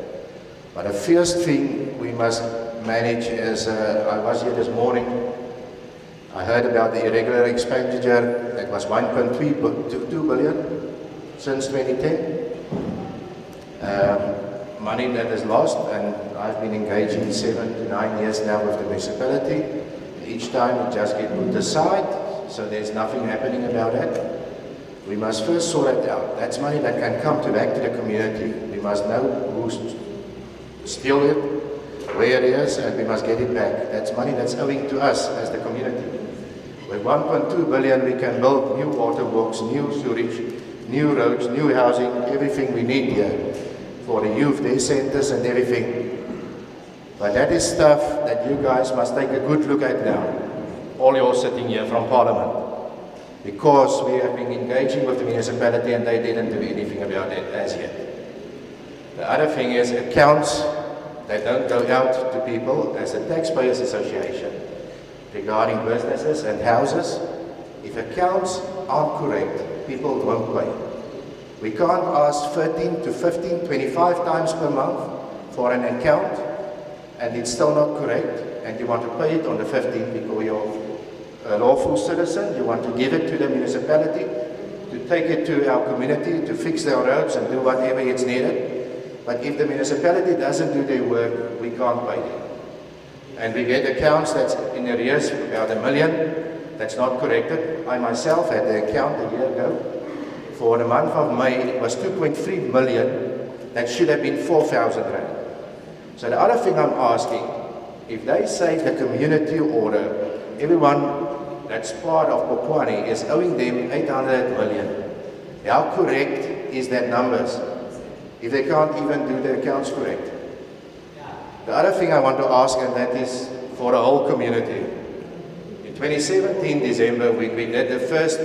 But the first thing we must manage is, I was here this morning, I heard about the irregular expenditure that was 1.2 billion since 2010. Money that is lost, and I've been engaging 7 to 9 years now with the municipality. Each time it just gets put aside, so there's nothing happening about that. We must first sort it out. That's money that can come back to the community. We must know who stole it, where it is, and we must get it back. That's money that's owing to us as the community. With 1.2 billion, we can build new water works, new sewage, new roads, new housing, everything we need here for the youth, day centers and everything. But that is stuff that you guys must take a good look at now. All you're sitting here from Parliament. Because we have been engaging with the municipality and they didn't do anything about it as yet. The other thing is accounts that don't go out to people as a taxpayers association regarding businesses and houses. If accounts aren't correct, people won't pay. We can't ask 13 to 15, 25 times per month for an account and it's still not correct, and you want to pay it on the 15th because you're a lawful citizen, you want to give it to the municipality, to take it to our community, to fix their roads and do whatever is needed. But if the municipality doesn't do their work, we can't pay them. And we get accounts that's in arrears, about $1 million, that's not corrected. I myself had the account a year ago. For the month of May, it was 2.3 million. That should have been 4,000 rand. So the other thing I'm asking, if they say the community order, everyone that's part of Phokwane is owing them 800 million. How correct is that numbers if they can't even do the accounts correct? The other thing I want to ask, and that is for the whole community. In 2017 December, when we did the first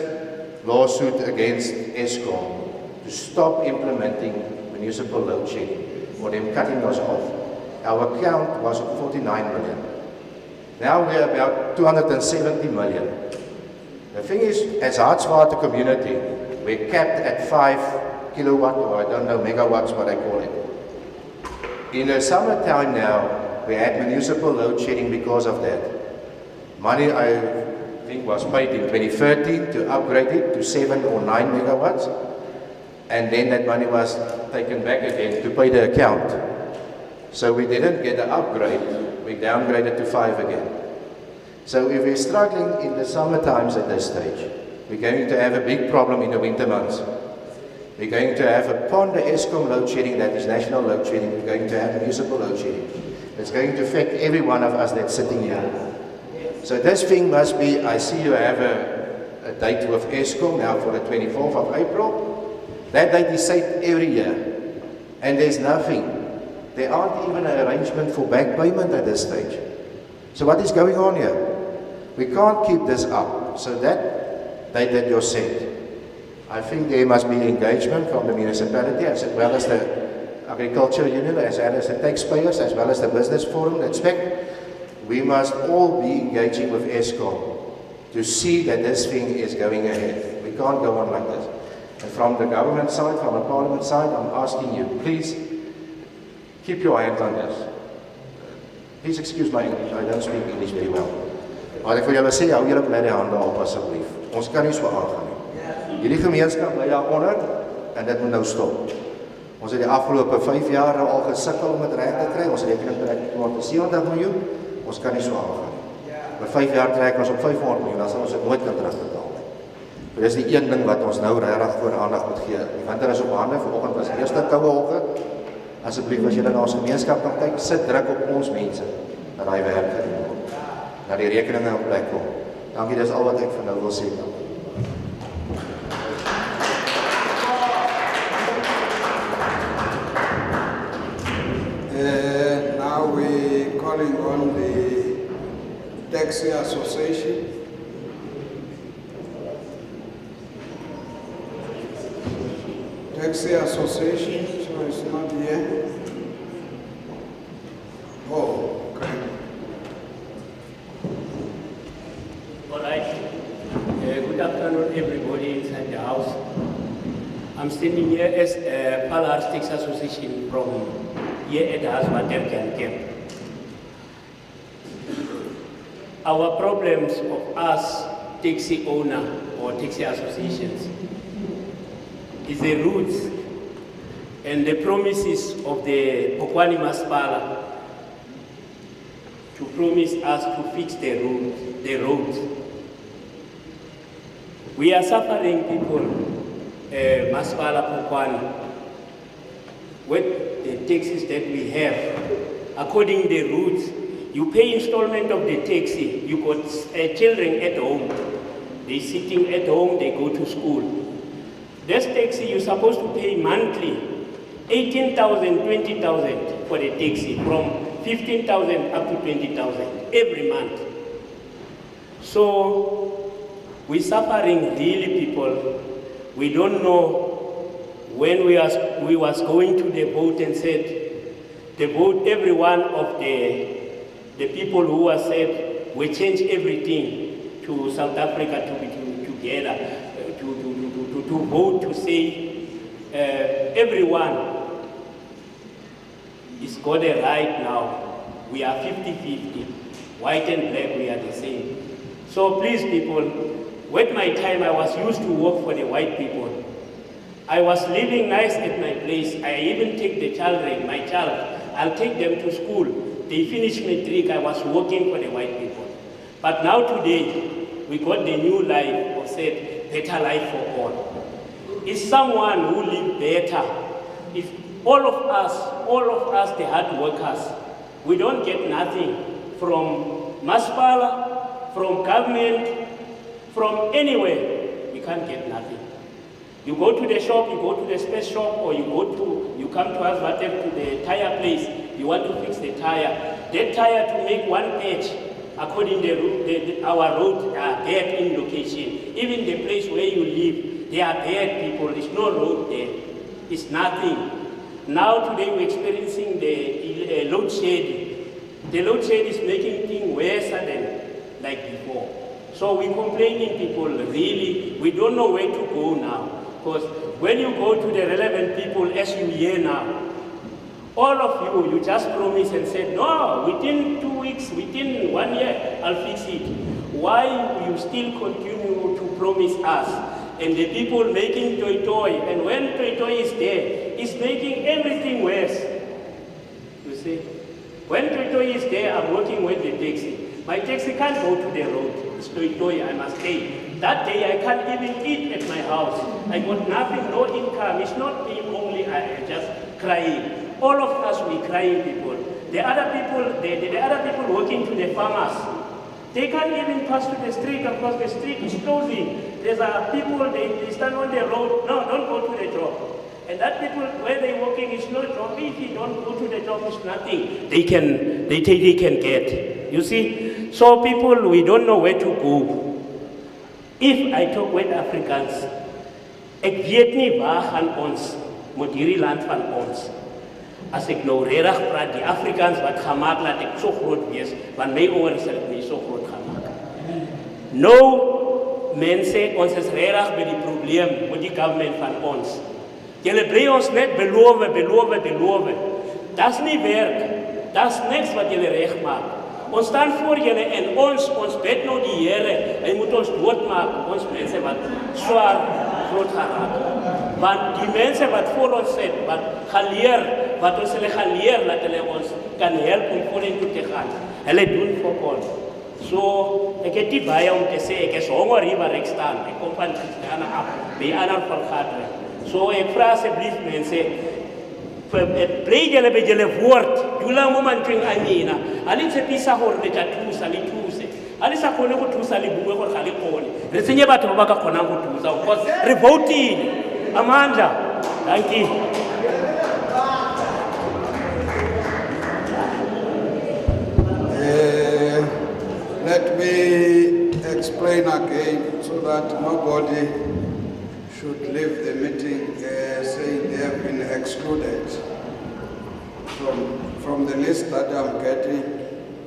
lawsuit against Eskom to stop implementing municipal load shedding, or them cutting us off, our account was 49 million. Now we are about 270 million. The thing is, as Hartswater community, we're capped at 5 kilowatt, or I don't know, megawatts, what I call it. In the summertime now, we had municipal load shedding because of that. Money, I think, was paid in 2013 to upgrade it to 7 or 9 megawatts. And then that money was taken back again to pay the account. So we didn't get the upgrade. We downgraded to 5 again. So if we're struggling in the summer times at this stage, we're going to have a big problem in the winter months. We're going to have, upon the Eskom load shedding, that is national load shedding, we're going to have municipal load shedding. It's going to affect every one of us that's sitting here. So this thing must be, I see you have a date with Eskom now for the 24th of April. That date is set every year. And there's nothing. There aren't even an arrangement for back payment at this stage. So what is going on here? We can't keep this up. So that date that you're set, I think there must be engagement from the municipality as well as the agriculture union, as well as the taxpayers, as well as the business forum. We must all be engaging with Eskom to see that this thing is going ahead. We can't go on like this. And from the government side, from the parliament side, I'm asking you, please keep your hand on this. Please excuse my English, I don't speak English very well. Maar ek wil julle sê, hou julle bly die hande op asseblief. Ons kan nie so aangaan nie. Hierdie gemeenskap bly daaronder en dit moet nou stop. Ons het die afgelope 5 jaar al gesukkel om dit reg te kry. Ons rekening trek tot 70 miljoen. Ons kan nie so aangaan nie. Oor 5 jaar trek ons op 500 miljoen, dan sal ons dit nooit kan terugbetaal nie. Dit is die een ding wat ons nou regtig voor aandag moet gee. Die winter is op hande, vanoggend was die eerste koue oggend. Asseblief, as julle na ons gemeenskap kan kyk, sit druk op ons mense dat daai werk gedoen word. Dat die rekeninge op plek kom. Dankie, dis al wat ek vir nou wil sê. Now we're calling on the Taxi Association. Taxi Association, so it's not here. Oh, okay. All right. Good afternoon, everybody inside the house. I'm standing here as a Palar Taxi Association from here at Hartswater Camp. Our problems of us taxi owner or taxi associations is the routes and the promises of the Phokwane Masipala to promise us to fix the roads. We are suffering people, Masipala Phokwane, with the taxis that we have. According to the routes, you pay installment of the taxi. You got children at home. They're sitting at home, they go to school. This taxi, you're supposed to pay monthly, 18,000, 20,000 for the taxi, from 15,000 up to 20,000 every month. So we're suffering really, people. We don't know when we was going to the vote and said, the vote, every one of the people who was said, we change everything to South Africa to be together. To vote to say everyone is got a right now. We are 50-50. White and black, we are the same. So please, people, with my time, I was used to work for the white people. I was living nice at my place. I even take the children, my child, I'll take them to school. They finish matric, I was working for the white people. But now today, we got the new life of said, better life for all. Is someone who live better. If all of us, the hard workers, we don't get nothing from Masipala, from government, from anywhere. We can't get nothing. You go to the shop, you go to the space shop, or you come to us, to the tire place, you want to fix the tire. That tire to make one patch, according to our road are bad in location. Even the place where you live, they are bad people, there's no road there. It's nothing. Now today we're experiencing the load shedding. The load shed is making things worse than like before. So we're complaining people, really, we don't know where to go now. Because when you go to the relevant people, as you hear now, all of you just promise and said, no, within 2 weeks, within 1 year, I'll fix it. Why you still continue to promise us? And the people making toy, and when toy is there, it's making everything worse. You see? When toy is there, I'm working with the taxi. My taxi can't go to the road. It's toy, I must pay. That day I can't even eat at my house. I got nothing, no income. It's not me only, I just crying. All of us, we crying people. The other people working to the farmers, they can't even pass to the street because the street is closing. There's people, they stand on the road. No, don't go to the job. And that people, where they working is no job. If you don't go to the job, it's nothing. They can get. You see? So people, we don't know where to go. If I talk with Africans, ek weet nie waar gaan ons, moet hierdie land van ons. As ek nou regtig praat, die Afrikaans wat gemaak laat ek so groot wees, want my ouers het nie so groot gemaak. Nou, mense, ons is regtig by die probleem met die government van ons. Julle bly ons net beloof. Das nie werk. Das niks wat julle reg maak. Ons staan voor julle en ons bid nou die Here, hy moet ons doodmaak, ons mense wat swaar groot geraak. Want die mense wat voor ons sit, wat ons hulle gaan leer, dat hulle ons kan help om vorentoe te gaan. Hulle doen vir ons. So, ek het nie baie om te sê, ek is honger hier waar ek staan. Ek kom van Christiana af, by ander vergadering. So, ek vra asseblief mense, bly julle by julle woord, jula mo mantweng a nina, a le tshepisa gore le tla thusa, le thuse. A le sa kgone go thusa le bue gore ga le kgone. Re tsenye batho ba ba ka kgonang go thusa, because re votile. Amandla, thank you. Let me explain again so that nobody should leave the meeting saying they have been excluded. From the list that I'm getting,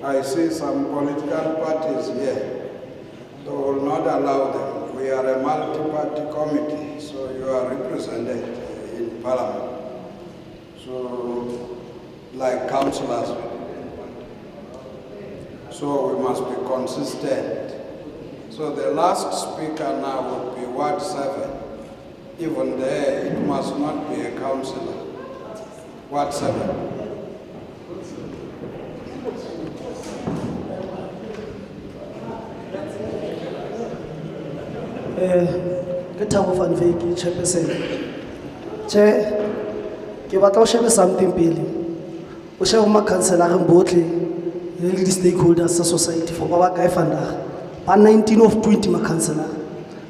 I see some political parties here. So I will not allow them. We are a multi-party committee, so you are represented in Parliament. So, like councillors, so we must be consistent. So the last speaker now would be Ward 7. Even there, it must not be a councillor. Ward 7. Ke Thabo van Wyk, Chairperson. Chair, ke batla o shebe something pele. O shebe ma councillor botlhe le di stakeholders sa society for ba ba kae vandag. Ba 19 of 20 ma councillor.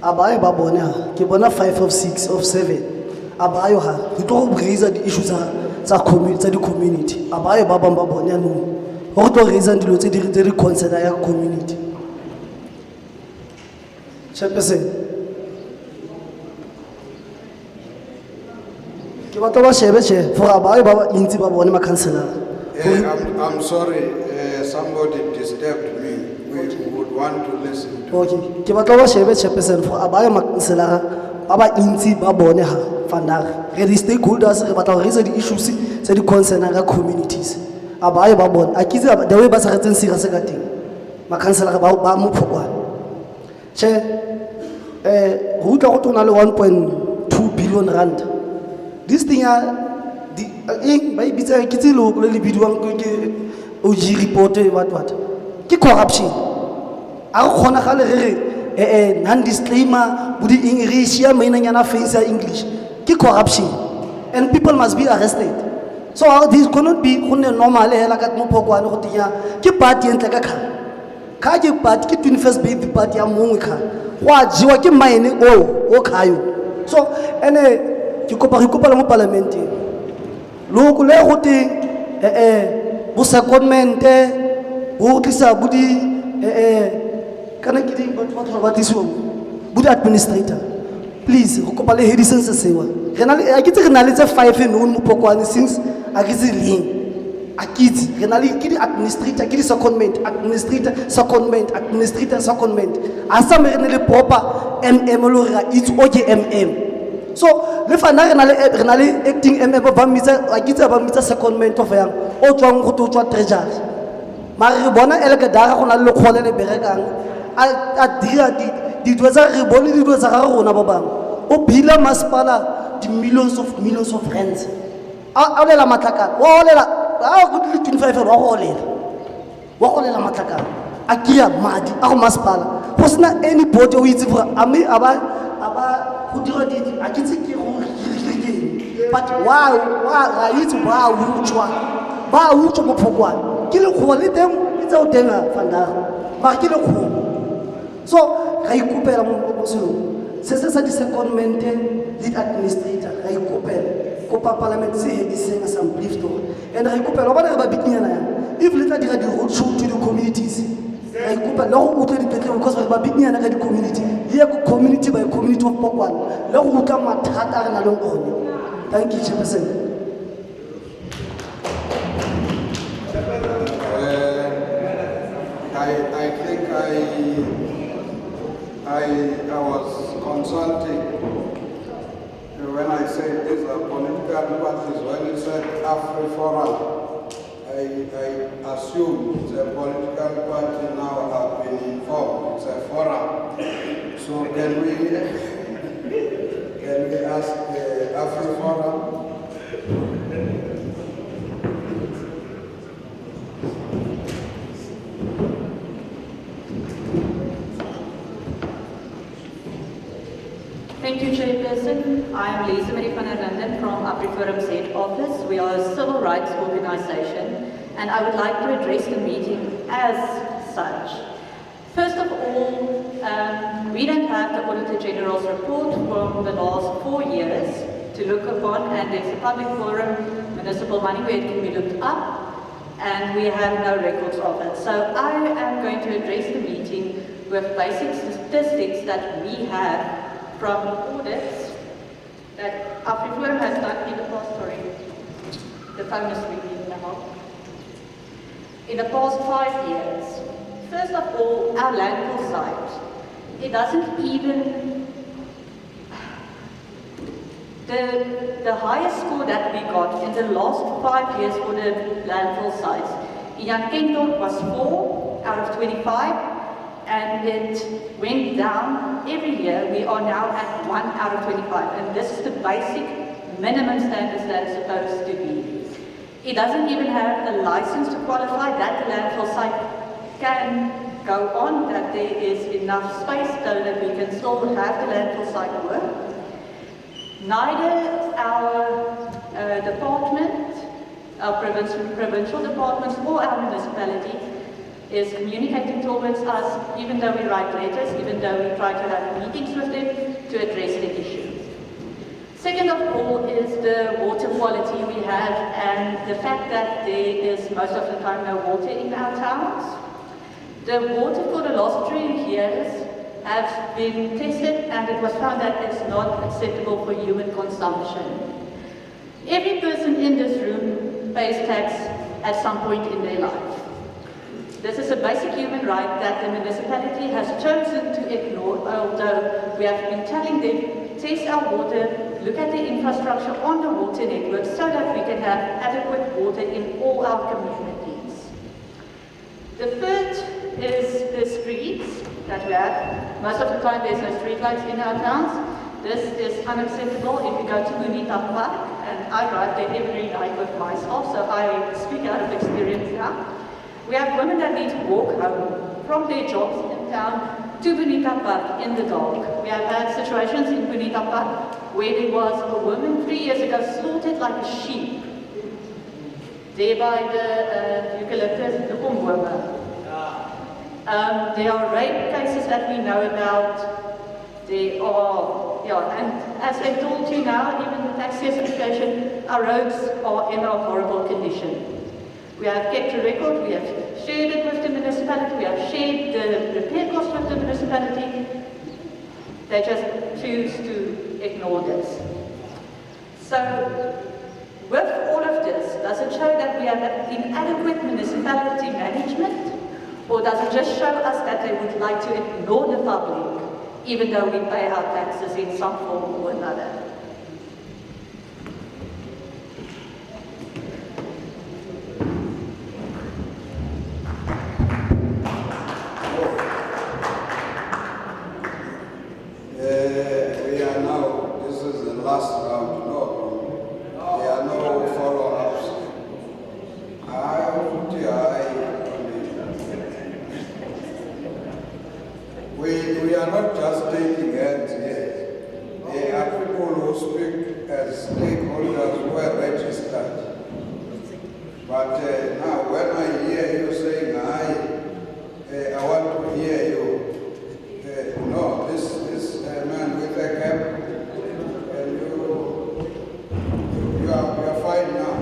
Abaye ba bone ha, ke bona 5 of 6 of 7. Abayo ha, re tlo go raise di issues tsa community. Abaye ba bang ba bone no. Go tlo raise dilo tse di consider ya community. Chairperson. Ke batla ba shebe for abaye ba intsi ba bone ma councillor. I'm sorry, somebody disturbed me. We would want to listen to. Okay, ke batla ba shebe Chairperson for abaye ma councillor ba intsi ba bone ha vandag. Re di stakeholders re batla go raise di issues tse di concern ga communities. Abaye ba bone a kitse the way ba sa retseng serious ka teng. Ma councillor ba mo Phokwane. Che go tla go tona le 1.2 billion rand. This thing by bitsa kitse lo le bidiwang ke OG report what ke corruption a go khona ga le re non disclaimer budi English ya maina nyana face English ke corruption and people must be arrested. So how this cannot be gone normal hela ka mo Phokwane go tinya ke party entle ka ka ke party ke 21st birthday party ya mongwe ka wa jiwa ke mine o khayo So ke kopa re kopa le mo parlamenteng loko le go te bo secondmente bo tlisa bo di kana ke di batho ba tisiwa bo di administrator please go kopa le hediseng se sewa rena le a ke tse re na le tse 5 no mo Phokwane since a ke se leng a kitse re na le ke di administrator ke di secondment administrator secondment administrator secondment a sa me re ne le proper lo ra itse o ke so le fana re na le acting ba mitsa a kitse ba mitsa secondment of yang o tswang go to tswa treasury mara re bona eleke dara go na le kgole le berekang a dira di tsa re bone di tsa ga rona ba bang o bila masipala di millions of rands a lela matlakala wa lela a go di 25 wa go lela matlakala a kia madi a go masipala go sena anybody o itse for ame aba go dira di a kitse ke go but wow ra itse ba utswa mo Phokwane ke le go le teng itse o tenga fanda ba ke le go so ga ikopela mo selo se sa di secondment lead administrator ga ikopela kopa parliament se hediseng assembly floor and ga ikopela ba re ba bikinyana ya if le tla dira di road show to the communities ga ikopela le go utlwa dipetlele because ba bikinyana ka di community ye ko community by community of Phokwane le go utlwa mathata re na le one. Thank you, Chairperson. I think I was consulting when I said these are political parties. When you said AfriForum, I assume it's a political party now have been informed. It's a forum. So can we ask AfriForum? Thank you, Chairperson. I am Lisa Marie van der Linden from AfriForum's head office. We are a civil rights organization, and I would like to address the meeting as such. First of all, we don't have the Auditor-General's report from the last 4 years to look upon, and there's a public forum, municipal money, where it can be looked up, and we have no records of it. So I am going to address the meeting with basic statistics that we have from audits that AfriForum has done in the past, the phone is ringing now. In the past 5 years. First of all, our landfill site. It doesn't even, the highest score that we got in the last 5 years for the landfill sites, in Yankendorp was 4 out of 25, and it went down every year. We are now at 1 out of 25, and this is the basic minimum standards that it's supposed to be. It doesn't even have a license to qualify that the landfill site can go on, that there is enough space so that we can still have the landfill site work. Neither our department, our provincial departments, or our municipality is communicating towards us, even though we write letters, even though we try to have meetings with them to address the issue. Second of all is the water quality we have, and the fact that there is most of the time no water in our towns. The water for the last 3 years has been tested, and it was found that it's not acceptable for human consumption. Every person in this room pays tax at some point in their life. This is a basic human right that the municipality has chosen to ignore, although we have been telling them, test our water, look at the infrastructure on the water network so that we can have adequate water in all our communities. The third is the streets that we have. Most of the time there's no street lights in our towns. This is unacceptable if you go to Bonita Park, and I drive there every night with myself, so I speak out of experience now. We have women that need to walk home from their jobs in town to Bonita Park in the dark. We have had situations in Bonita Park where there was a woman 3 years ago slaughtered like a sheep there by the eucalyptus, the Kumbwama. There are rape cases that we know about. There are, and as I told you now, even the tax association, our roads are in a horrible condition. We have kept a record, we have shared it with the municipality, we have shared the repair cost with the municipality. They just choose to ignore this. So, with all of this, does it show that we have inadequate municipality management? Or does it just show us that they would like to ignore the public, even though we pay our taxes in some form or another? We are now, this is the last round, no, there are no follow-ups. We are not just taking heads here. There are people who speak as stakeholders who are registered. But now when I hear you saying, I want to hear you, no, this man with a cap, and you are fine now.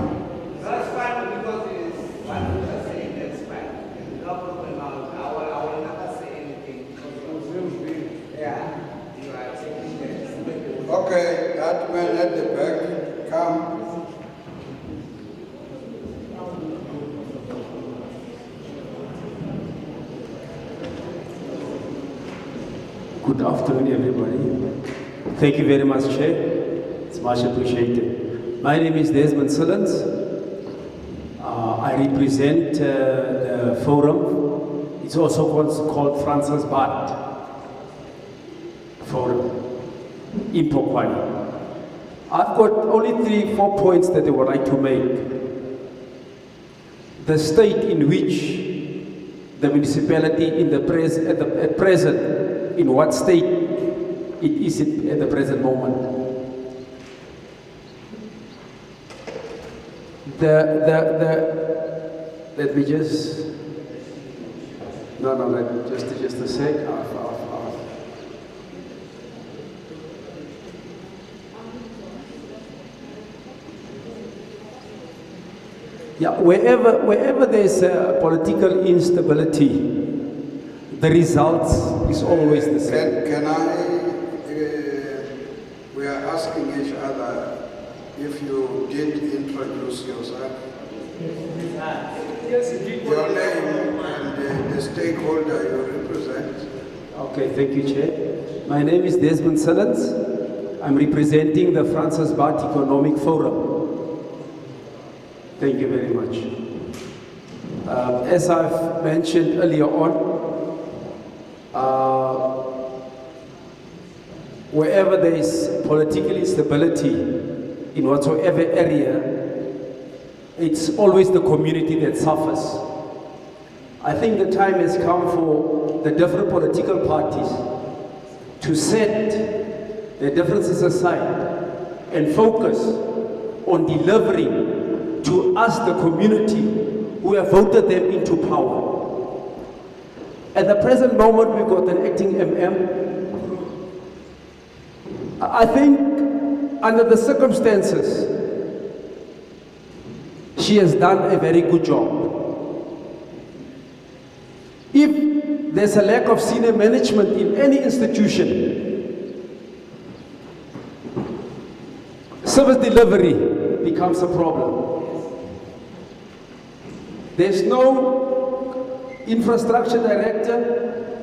That's fine because it's what you are saying, that's fine. No problem. I will never say anything. Yeah, you are taking this. Okay, that man at the back, come. Good afternoon, everybody. Thank you very much, Chair. It's much appreciated. My name is Desmond Sillens. I represent the forum. It's also called Francis Bart Forum in Phokwane. I've got only 3-4 points that I would like to make. The state in which the municipality at present, in what state it is at the present moment. Let me just, just a sec. Yeah, wherever there's political instability, the results is always the same. We are asking each other if you did introduce yourself. Your name and the stakeholder you represent. Okay, thank you, Chair. My name is Desmond Sillens. I'm representing the Francis Bart Economic Forum. Thank you very much. As I've mentioned earlier on, wherever there is political instability in whatsoever area, it's always the community that suffers. I think the time has come for the different political parties to set their differences aside and focus on delivering to us, the community, who have voted them into power. At the present moment, we've got an acting MM. I think under the circumstances, she has done a very good job. If there's a lack of senior management in any institution, service delivery becomes a problem. There's no infrastructure director,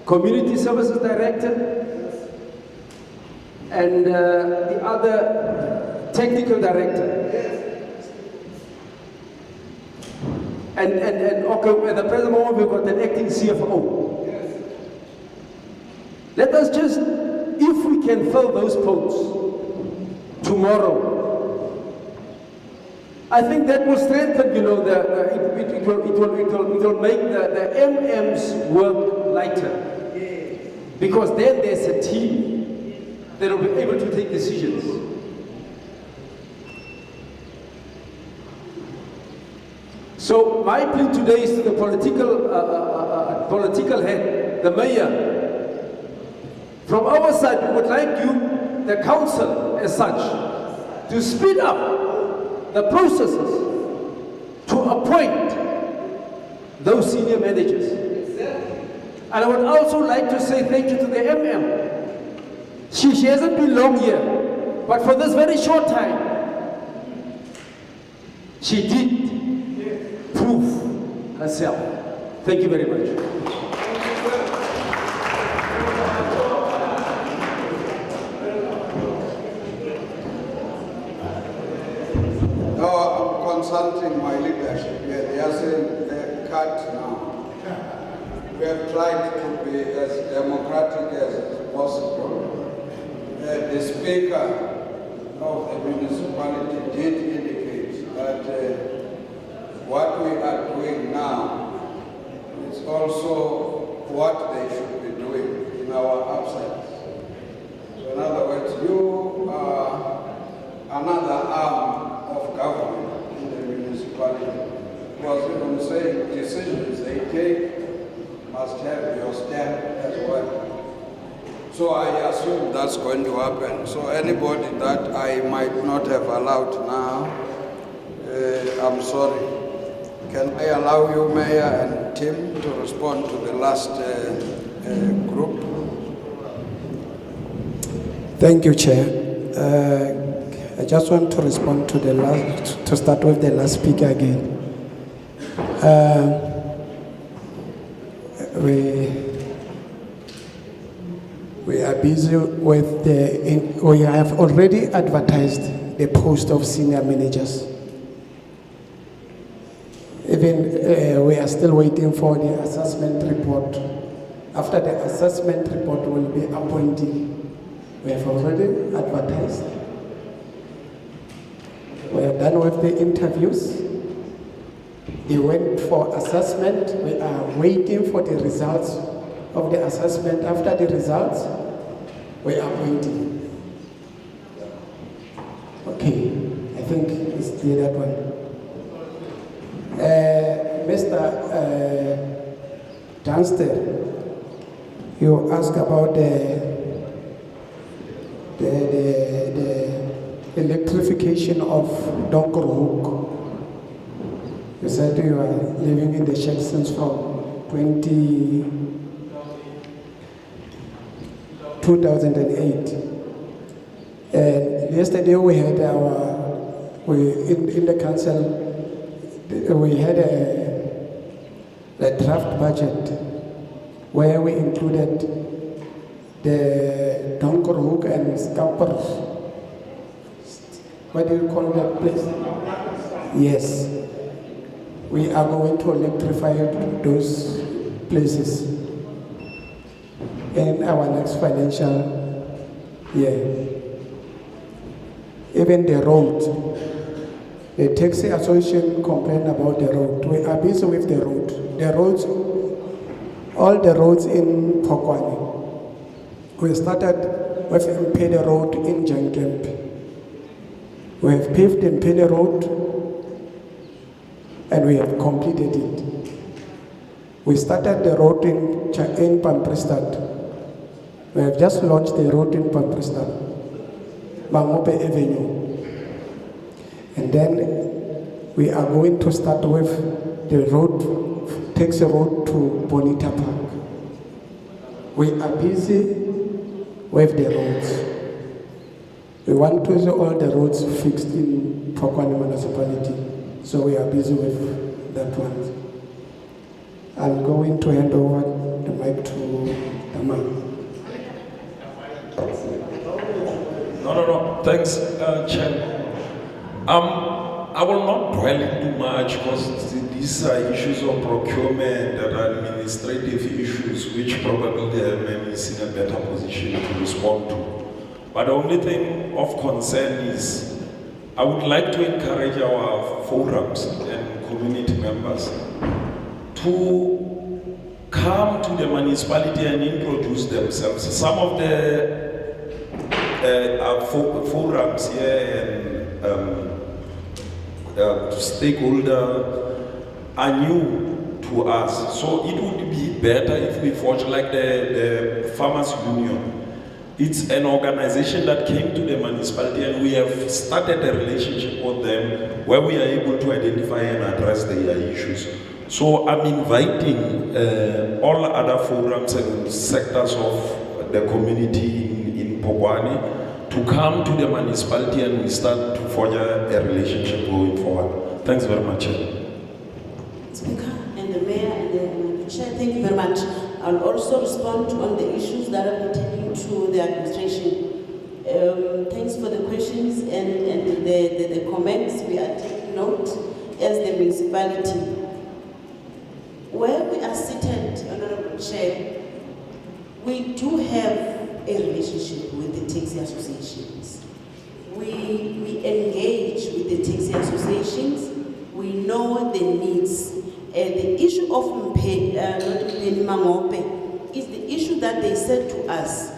community services director, and the other technical director. And okay, at the present moment we've got an acting CFO. Let us just, if we can fill those posts tomorrow, I think that will strengthen, it will make the MM's work lighter. Because then there's a team that will be able to take decisions. So my plea today is to the political head, the mayor, From our side, we would like you, the council as such, to speed up the processes to appoint those senior managers. And I would also like to say thank you to the MM. She hasn't been long here, but for this very short time, she did prove herself. Thank you very much. No, I'm consulting my leadership here. They are saying cut now. We have tried to be as democratic as possible. The Speaker of the municipality did indicate that what we are doing now is also what they should be doing in our absence. So in other words, you are another arm of government in the municipality. It was even saying decisions they take must have your stamp as well. So I assume that's going to happen. So anybody that I might not have allowed now, I'm sorry. Can I allow you, Mayor and Tim, to respond to the last group? Thank you, Chair. I just want to respond to the last, to start with the last speaker again. We are busy with we have already advertised the post of senior managers. Even we are still waiting for the assessment report. After the assessment report, will be appointing. We have already advertised. We are done with the interviews. They went for assessment. We are waiting for the results of the assessment. After the results, we are waiting. Okay, I think it's clear that one. Mr. Dunster, you asked about the electrification of Donkerhoek. You said you are living in the shed since from 2008. And yesterday we had in the council, we had a draft budget where we included the Donkerhoek and Scamper. What do you call that place? Yes. We are going to electrify those places in our next financial year. Even the road, the taxi association complained about the road. We are busy with the road. The roads, all the roads in Phokwane. We started with Mpede Road in Jankemp. We have paved Mpede Road and we have completed it. We started the road in Pamprestad. We have just launched the road in Pamprestad, Mangope Avenue. And then we are going to start with the road, takes a road to Bonita Park. We are busy with the roads. We want to see all the roads fixed in Phokwane municipality. So we are busy with that one. I'm going to hand over the mic to the man. No. Thanks, Chair. I will not dwell too much because these are issues of procurement that are administrative issues which probably the MM is in a better position to respond to. But the only thing of concern is I would like to encourage our forums and community members to come to the municipality and introduce themselves. Some of the forums here and stakeholders are new to us. So it would be better if we forge like the Farmers Union. It's an organization that came to the municipality, and we have started a relationship with them where we are able to identify and address their issues. So I'm inviting all other forums and sectors of the community in Phokwane to come to the municipality, and we start to forge a relationship going forward. Thanks very much. Speaker and the Mayor and the Chair, thank you very much. I'll also respond on the issues that are pertaining to the administration. Thanks for the questions and the comments. We are taking note as the municipality. Where we are seated, Honorable Chair, we do have a relationship with the taxi associations. We engage with the taxi associations. We know the needs. The issue of Mangope is the issue that they said to us,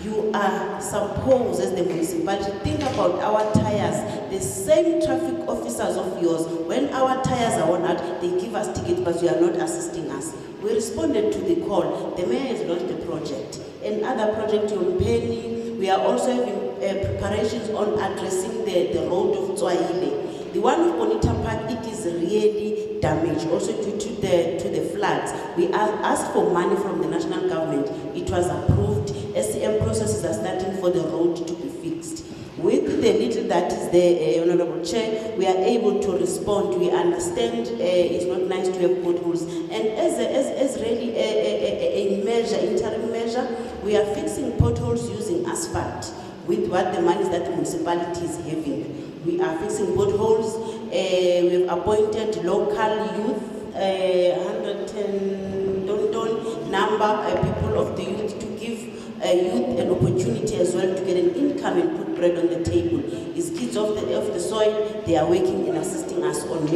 you are supposed as the municipality, think about our tires. The same traffic officers of yours, when our tires are worn out, they give us tickets, but you are not assisting us. We responded to the call. The Mayor has launched a project. Another project on Penny. We are also having preparations on addressing the road of Tswahile. The one of Bonita Park, it is really damaged, also due to the floods. We asked for money from the national government. It was approved. SCM processes are starting for the road to be fixed. With the little that is there, Honorable Chair, we are able to respond. We understand it's not nice to have potholes. And as really a measure, interim measure, we are fixing potholes using asphalt with what the money that the municipality is having. We are fixing potholes. We have appointed local youth, 110 number people of the youth to give youth an opportunity as well to get an income and put bread on the table. It's kids of the soil. They are working and assisting us on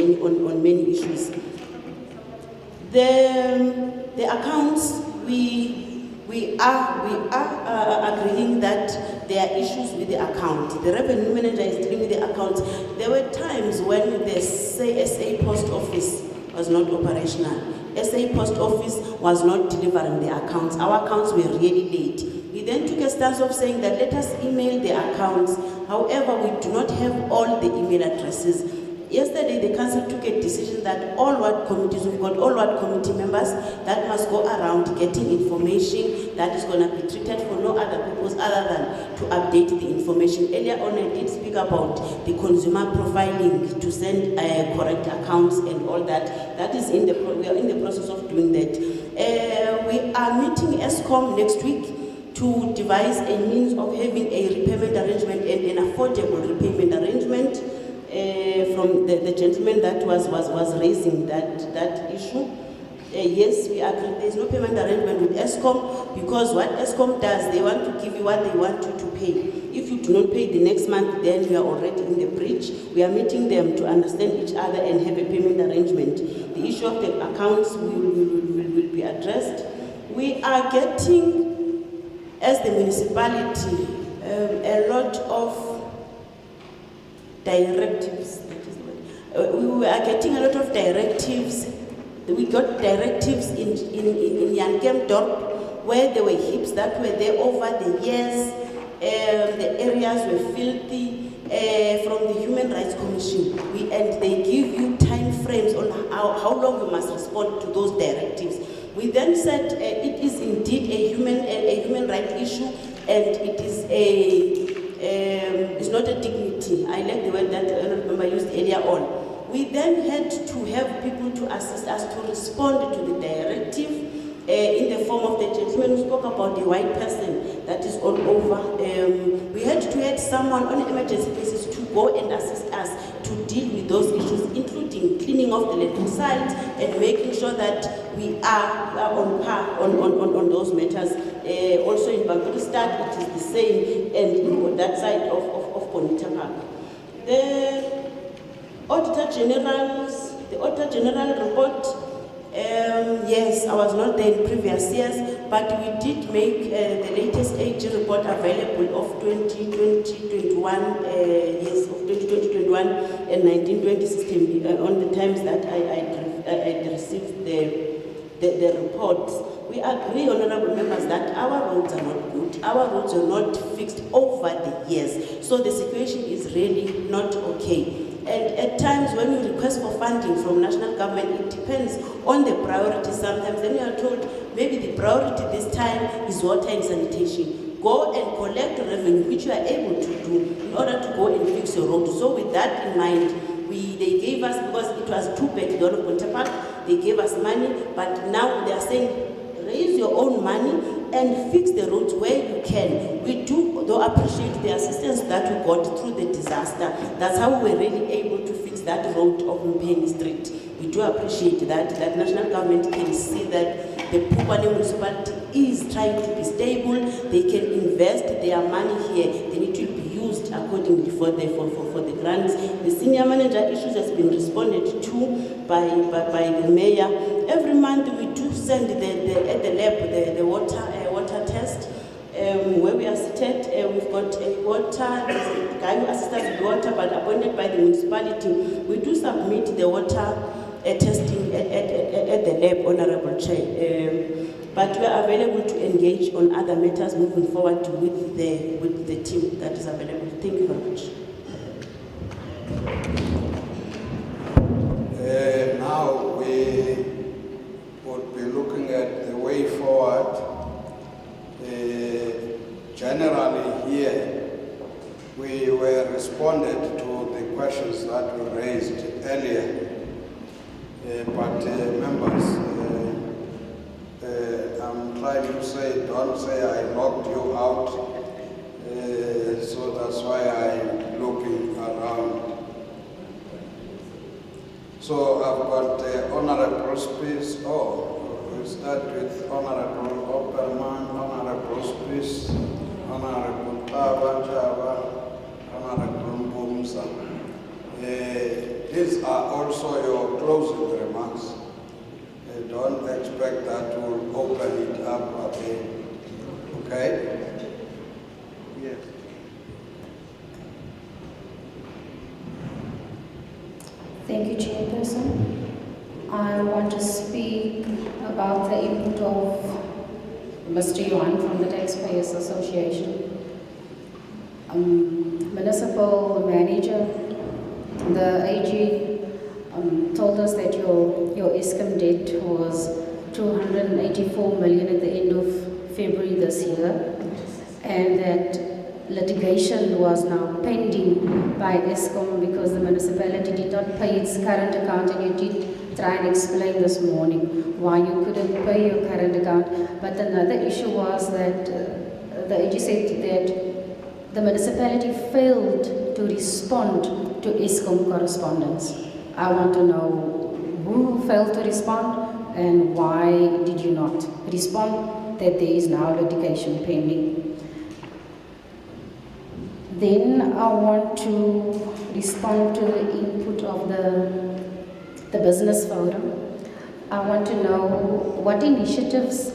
many issues. The accounts, we are agreeing that there are issues with the account. The revenue manager is dealing with the accounts. There were times when the SA post office was not operational. SA post office was not delivering the accounts. Our accounts were really late. We then took a stance of saying that let us email the accounts. However, we do not have all the email addresses. Yesterday, the council took a decision that all ward committees, we've got all ward committee members that must go around getting information that is going to be treated for no other purpose other than to update the information. Earlier on, I did speak about the consumer profiling to send correct accounts and all that. That is we are in the process of doing that. We are meeting ESCOM next week to devise a means of having a repayment arrangement and an affordable repayment arrangement. From the gentleman that was raising that issue. Yes, we agree. There is no payment arrangement with ESCOM because what ESCOM does, they want to give you what they want you to pay. If you do not pay the next month, then you are already in the breach. We are meeting them to understand each other and have a payment arrangement. The issue of the accounts will be addressed. We are getting, as the municipality, a lot of directives. We are getting a lot of directives. We got directives in Yankemdorp where there were heaps that were there over the years. The areas were filthy. From the Human Rights Commission, and they give you time frames on how long you must respond to those directives. We then said it is indeed a human rights issue, and it is it's not a dignity. I like the word that I don't remember used earlier on. We then had to have people to assist us to respond to the directive in the form of the gentleman who spoke about the white person that is all over. We had to have someone on an emergency basis to go and assist us to deal with those issues, including cleaning off the landfill sites and making sure that we are on par on those matters. Also in Bangladesh, it is the same, and on that side of Bonita Park. The Auditor-General report, yes, I was not there in previous years, but we did make the latest AG report available of 2021, yes, of 2021 and 1920 system on the times that I received the reports. we agree, honorable members, that our roads are not good. Our roads are not fixed over the years. So the situation is really not okay. And at times when you request for funding from national government, it depends on the priority sometimes. Then you are told maybe the priority this time is water and sanitation. Go and collect revenue, which you are able to do in order to go and fix your road. So with that in mind, they gave us, because it was too bad, the of Pontepark, they gave us money, but now they are saying, raise your own money and fix the roads where you can. We do though appreciate the assistance that we got through the disaster. That's how we were really able to fix that road of Mpeni Street. We do appreciate that national government can see that the Phokwane municipality is trying to be stable. They can invest their money here, then it will be used accordingly for the grants. The senior manager issues has been responded to by the mayor. Every month we do send at the lab the water test. Where we are seated, we've got a water, there's a guy who assists us with water, but appointed by the municipality. We do submit the water testing at the lab, Honorable Chair. But we are available to engage on other matters moving forward with the team that is available. Thank you very much. Now we would be looking at the way forward. Generally here, we were responded to the questions that were raised earlier. But members, I'm trying to say, don't say I locked you out. So that's why I'm looking around. So I've got Honorable Space. We'll start with Honorable Opperman, Honorable Space, Honorable Java, Honorable Mbumsa. These are also your closing remarks. Don't expect that to open it up again. Okay? Yes. Thank you, Chairperson. I want to speak about the input of Mr. Yuan from the Taxpayers Association. Municipal manager, the AG told us that your ISCOM debt was 284 million at the end of February this year, and that litigation was now pending by ISCOM because the municipality did not pay its current account, and you did try and explain this morning why you couldn't pay your current account. But another issue was that the AG said that the municipality failed to respond to ISCOM correspondence. I want to know who failed to respond and why did you not respond that there is now litigation pending. Then I want to respond to the input of the business forum. I want to know what initiatives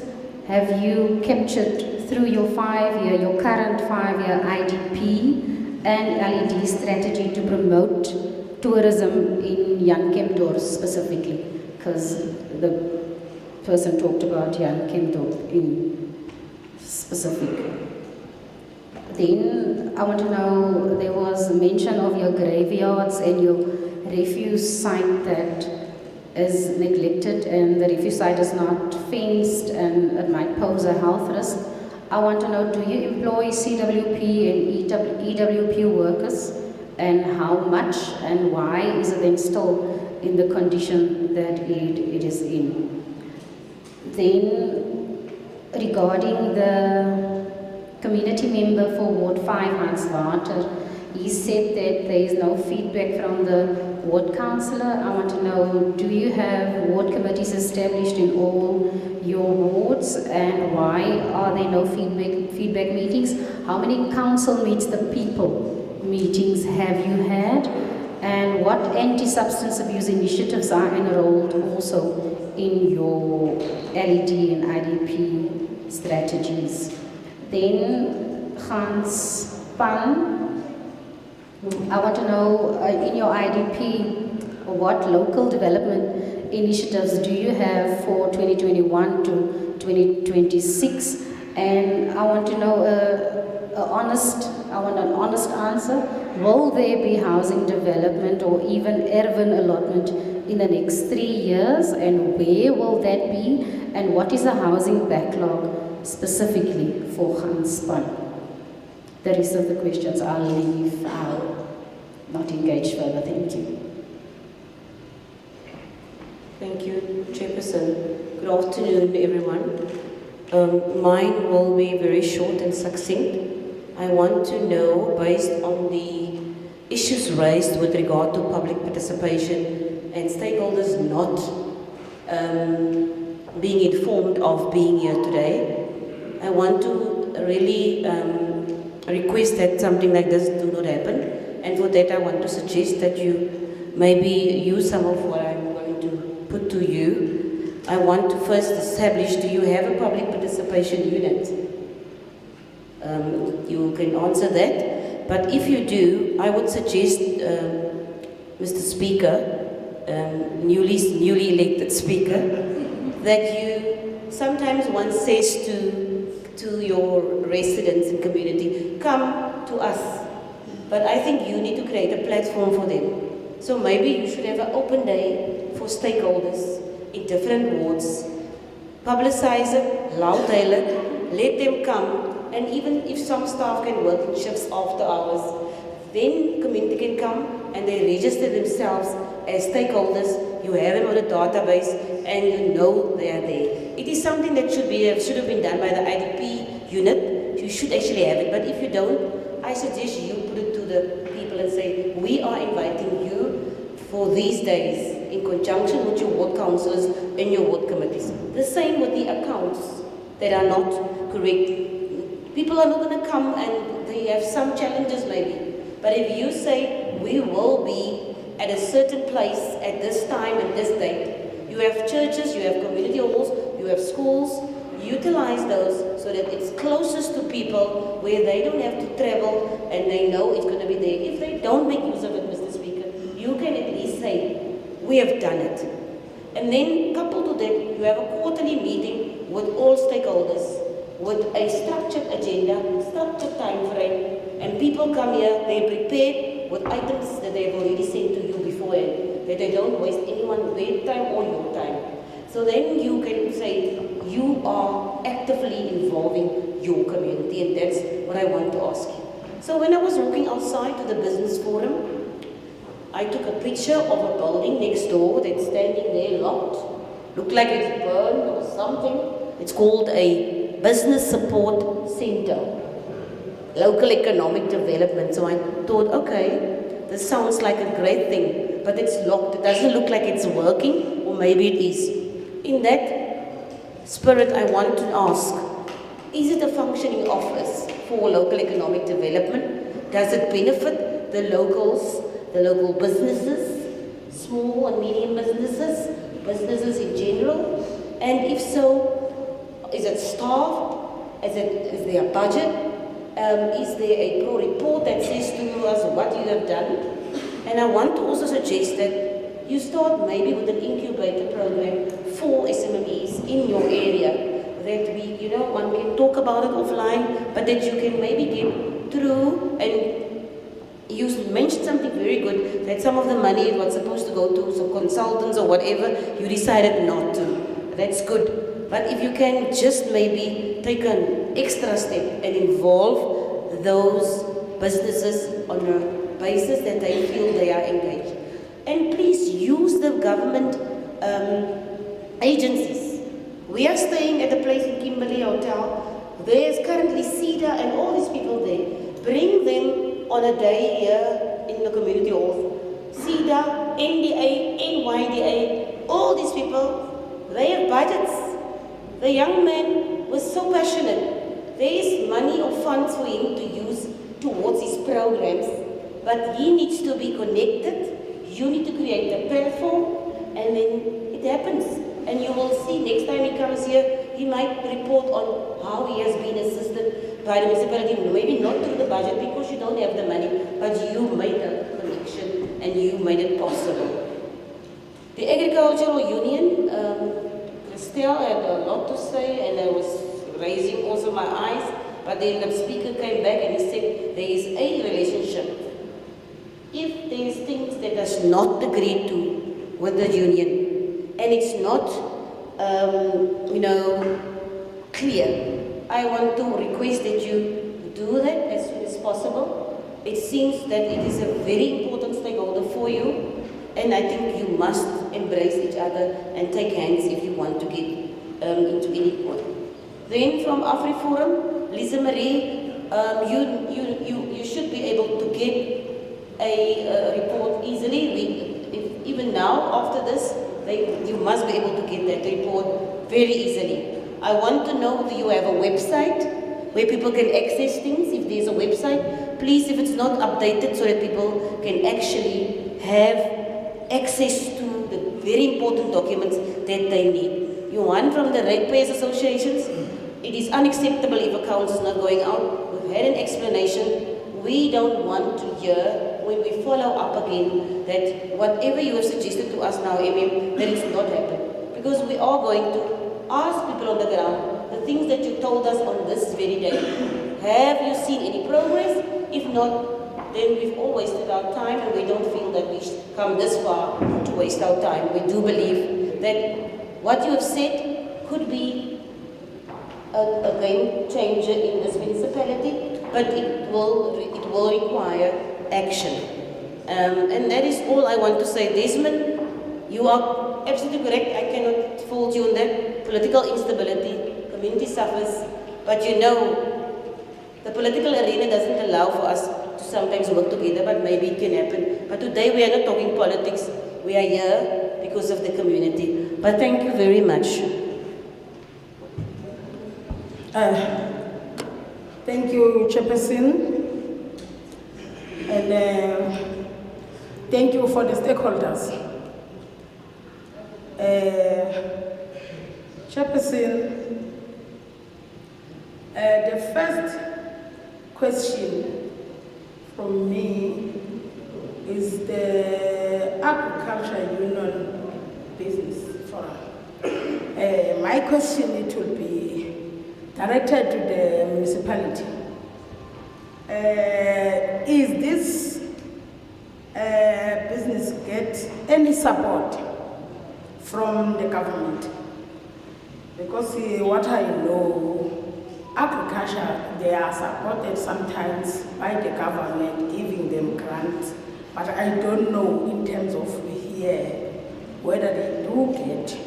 have you captured through your current 5-year IDP and LED strategy to promote tourism in Jan Kempdorp specifically, because the person talked about Jan Kempdorp in specific. Then I want to know, there was mention of your graveyards and your refuse site that is neglected, and the refuse site is not fenced and it might pose a health risk. I want to know, do you employ CWP and EWP workers, and how much and why is it then still in the condition that it is in? Then regarding the community member for Ward 5, Hans Water, he said that there is no feedback from the ward councillor. I want to know, do you have ward committees established in all your wards, and why are there no feedback meetings? How many council meets the people meetings have you had, and what anti-substance abuse initiatives are enrolled also in your LED and IDP strategies? Then Hans Pan, I want to know, in your IDP, what local development initiatives do you have for 2021 to 2026? And I want to know I want an honest answer. Will there be housing development or even urban allotment in the next 3 years, and where will that be? And what is the housing backlog specifically for Ganspan? The rest of the questions I'll leave. I'll not engage further. Thank you. Thank you, Chairperson. Good afternoon, everyone. Mine will be very short and succinct. I want to know, based on the issues raised with regard to public participation and stakeholders not being informed of being here today, I want to really request that something like this do not happen. And for that, I want to suggest that you maybe use some of what I'm going to put to you. I want to first establish, do you have a public participation unit? You can answer that. But if you do, I would suggest, Mr. Speaker, newly elected Speaker, that you sometimes one says to your residents and community, come to us. But I think you need to create a platform for them. So maybe you should have an open day for stakeholders in different wards. Publicize it, loudtail it, let them come, and even if some staff can work in shifts after hours, then community can come and they register themselves as stakeholders. You have them on a database and you know they are there. It is something that should have been done by the IDP unit. You should actually have it, but if you don't, I suggest you put it to the people and say, we are inviting you for these days in conjunction with your ward councillors and your ward committees. The same with the accounts that are not correct. People are not going to come and they have some challenges maybe. But if you say, we will be at a certain place at this time and this date, you have churches, you have community halls, you have schools, utilize those so that it's closest to people where they don't have to travel and they know it's going to be there. If they don't make use of it, Mr. Speaker, you can at least say, we have done it. And then coupled to that, you have a quarterly meeting with all stakeholders, with a structured agenda, structured time frame, and people come here, they're prepared with items that they've already sent to you beforehand, that they don't waste anyone's their time or your time. So then you can say, you are actively involving your community, and that's what I want to ask you. So when I was walking outside to the business forum, I took a picture of a building next door that's standing there locked. Looked like it's burned or something. It's called a Business Support Center, Local Economic Development. So I thought, okay, this sounds like a great thing, but it's locked. It doesn't look like it's working, or maybe it is. In that spirit, I want to ask, is it a functioning office for local economic development? Does it benefit the locals, the local businesses, small and medium businesses, businesses in general? And if so, is it staffed? Is there a budget? Is there a pro report that says to us what you have done? And I want to also suggest that you start maybe with an incubator program for SMMEs in your area, that one can talk about it offline, but that you can maybe get through. And you mentioned something very good, that some of the money was supposed to go to some consultants or whatever, you decided not to. That's good. But if you can just maybe take an extra step and involve those businesses on a basis that they feel they are engaged. And please use the government agencies. We are staying at a place in Kimberley Hotel. There is currently CEDA and all these people there. Bring them on a day here in the community hall. CEDA, NDA, NYDA, all these people, they have budgets. The young man was so passionate. There is money or funds for him to use towards his programs, but he needs to be connected. You need to create a platform, and then it happens. And you will see next time he comes here, he might report on how he has been assisted by the municipality, maybe not through the budget because you don't have the money, but you made a connection and you made it possible. agricultural union, Christelle had a lot to say, and I was raising also my eyes, but then the speaker came back and he said there is a relationship. If there is things that is not agreed to with the union, and it's not, clear, I want to request that you do that as soon as possible. It seems that it is a very important stakeholder for you, and I think you must embrace each other and take hands if you want to get into any point. Then from AfriForum, Lisa Marie, you should be able to get a report easily. Even now, after this, you must be able to get that report very easily. I want to know if you have a website where people can access things. If there's a website, please, if it's not updated so that people can actually have access to the very important documents that they need. You want from the ratepayers associations, it is unacceptable if accounts is not going out. We've had an explanation. We don't want to hear when we follow up again that whatever you have suggested to us now, that it's not happened. Because we are going to ask people on the ground the things that you told us on this very day. Have you seen any progress? If not, then we've all wasted our time, and we don't feel that we should come this far to waste our time. We do believe that what you have said could be a game changer in this municipality, but it will require action. And that is all I want to say. Desmond, you are absolutely correct. I cannot fault you on that. Political instability, community suffers, but you know, the political arena doesn't allow for us to sometimes work together, but maybe it can happen. But today we are not talking politics. We are here because of the community. But thank you very much. Thank you, Chairperson, and thank you for the stakeholders. Chairperson, the first question from me is the Agriculture Union Business Forum. My question, it will be directed to the municipality. Is this business get any support from the government? Because what I know, agriculture, they are supported sometimes by the government, giving them grants, but I don't know in terms of here whether they do get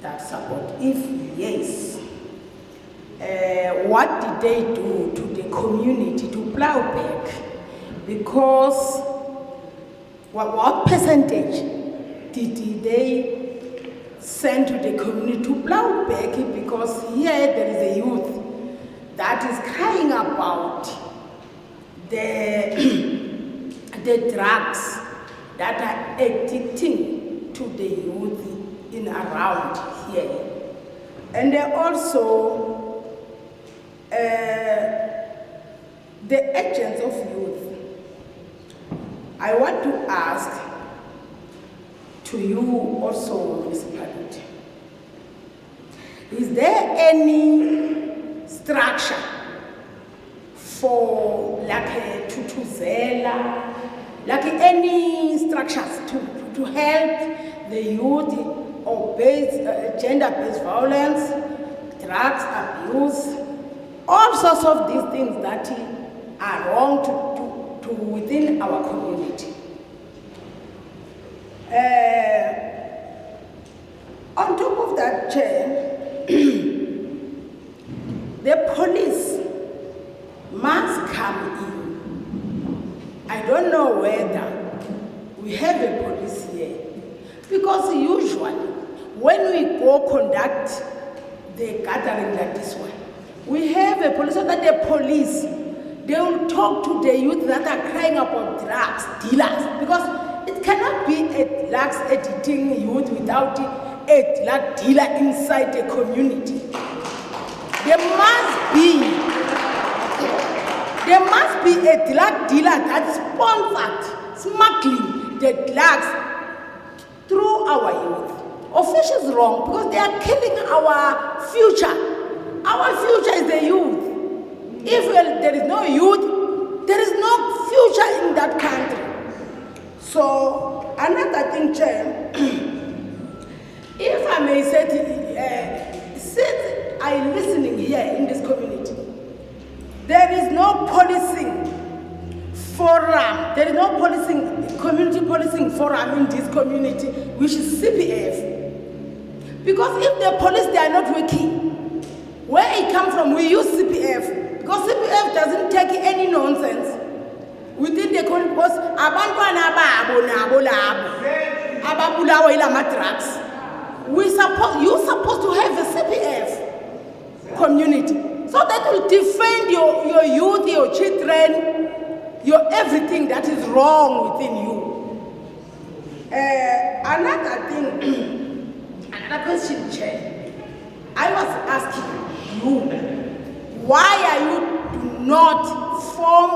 that support. If yes, what did they do to the community to plow back? Because what percentage did they send to the community to plow back? Because here there is a youth that is crying about the drugs that are addicting to the youth in around here. And also the agents of youth. I want to ask to you also, municipality, is there any structure for like a tutuzela, like any structures to help the youth or gender-based violence, drugs abuse, all sorts of these things that are wrong to within our community. On top of that, Chair, the police must come in. I don't know whether we have a police here, because usually when we go conduct the gathering like this one, we have a police, so that the police, they will talk to the youth that are crying about drugs dealers, because it cannot be a drugs addicting youth without a drug dealer inside the community. There must be a drug dealer that sponsored smuggling the drugs through our youth. of which is wrong because they are killing our future. Our future is the youth. If there is no youth, there is no future in that country. So, another thing, Chair, if I may say, since I'm listening here in this community, there is no policing forum, there is no policing, community policing forum in this community, which is CPF. Because if the police, they are not working, where it comes from, we use CPF. Because CPF doesn't take any nonsense within the community. Because you're supposed to have a CPF community. So that will defend your youth, your children, your everything that is wrong within you. Another thing, another question, Chair. I was asking you, why are you not form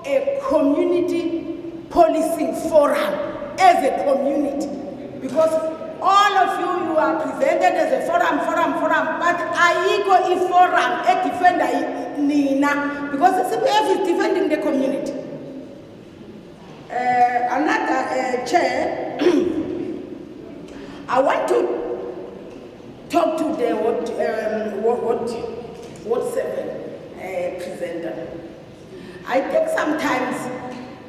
a community policing forum as a community? Because all of you are presented as a forum, but I equal a forum, a defender Nina, because the CPF is defending the community. Another Chair, I want to talk to the Ward 7 presenter. I think sometimes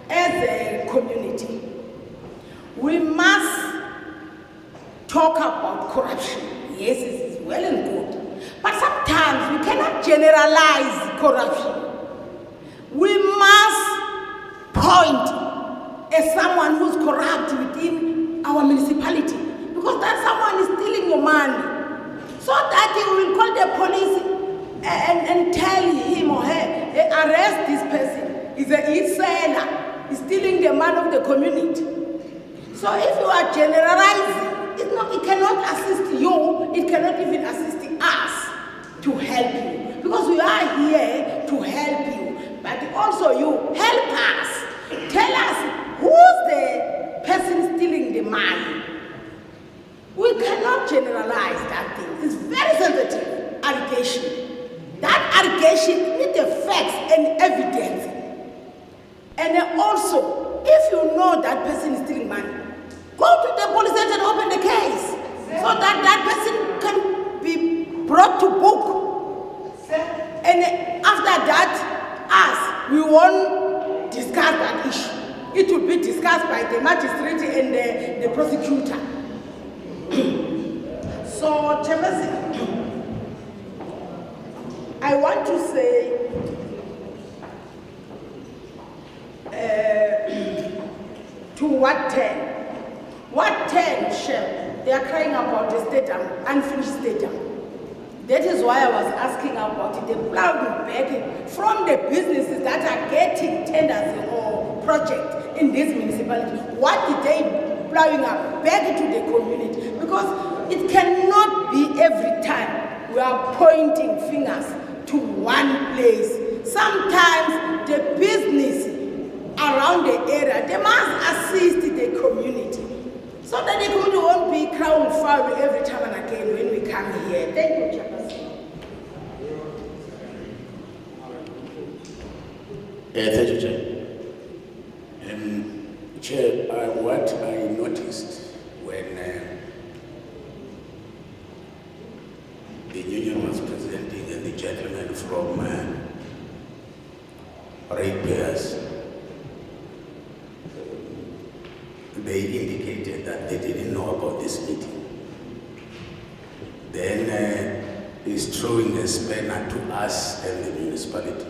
as a community, we must talk about corruption. Yes, it is well and good. But sometimes we cannot generalize corruption. We must point as someone who's corrupt within our municipality. Because that someone is stealing your money. So that you will call the police and tell him or her, arrest this person. He's a seller. He's stealing the money of the community. So if you are generalizing, it cannot assist you, it cannot even assist us to help you. Because we are here to help you. But also you help us. Tell us who's the person stealing the money. We cannot generalize that thing. It's very sensitive allegation. That allegation needs the facts and evidence. And also, if you know that person is stealing money, go to the police station and open the case so that that person can be brought to book. And after that, we won't discuss that issue. It will be discussed by the magistrate and the prosecutor. So, Chairperson, I want to say to Ward 10. Ward 10, Chef, they are crying about the stadium, unfinished stadium. That is why I was asking about it. They plowing back from the businesses that are getting tenders or projects in this municipality. What did they plowing up back to the community? Because it cannot be every time we are pointing fingers to one place. Sometimes the business around the area, they must assist the community so that the community won't be crown foul every time and again when we come here. Thank you, Chairperson. Thank you, Chair. Chair, what I noticed when the union was presenting and the gentleman from ratepayers, they indicated that they didn't know about this meeting. Then he's throwing a spanner to us and the municipality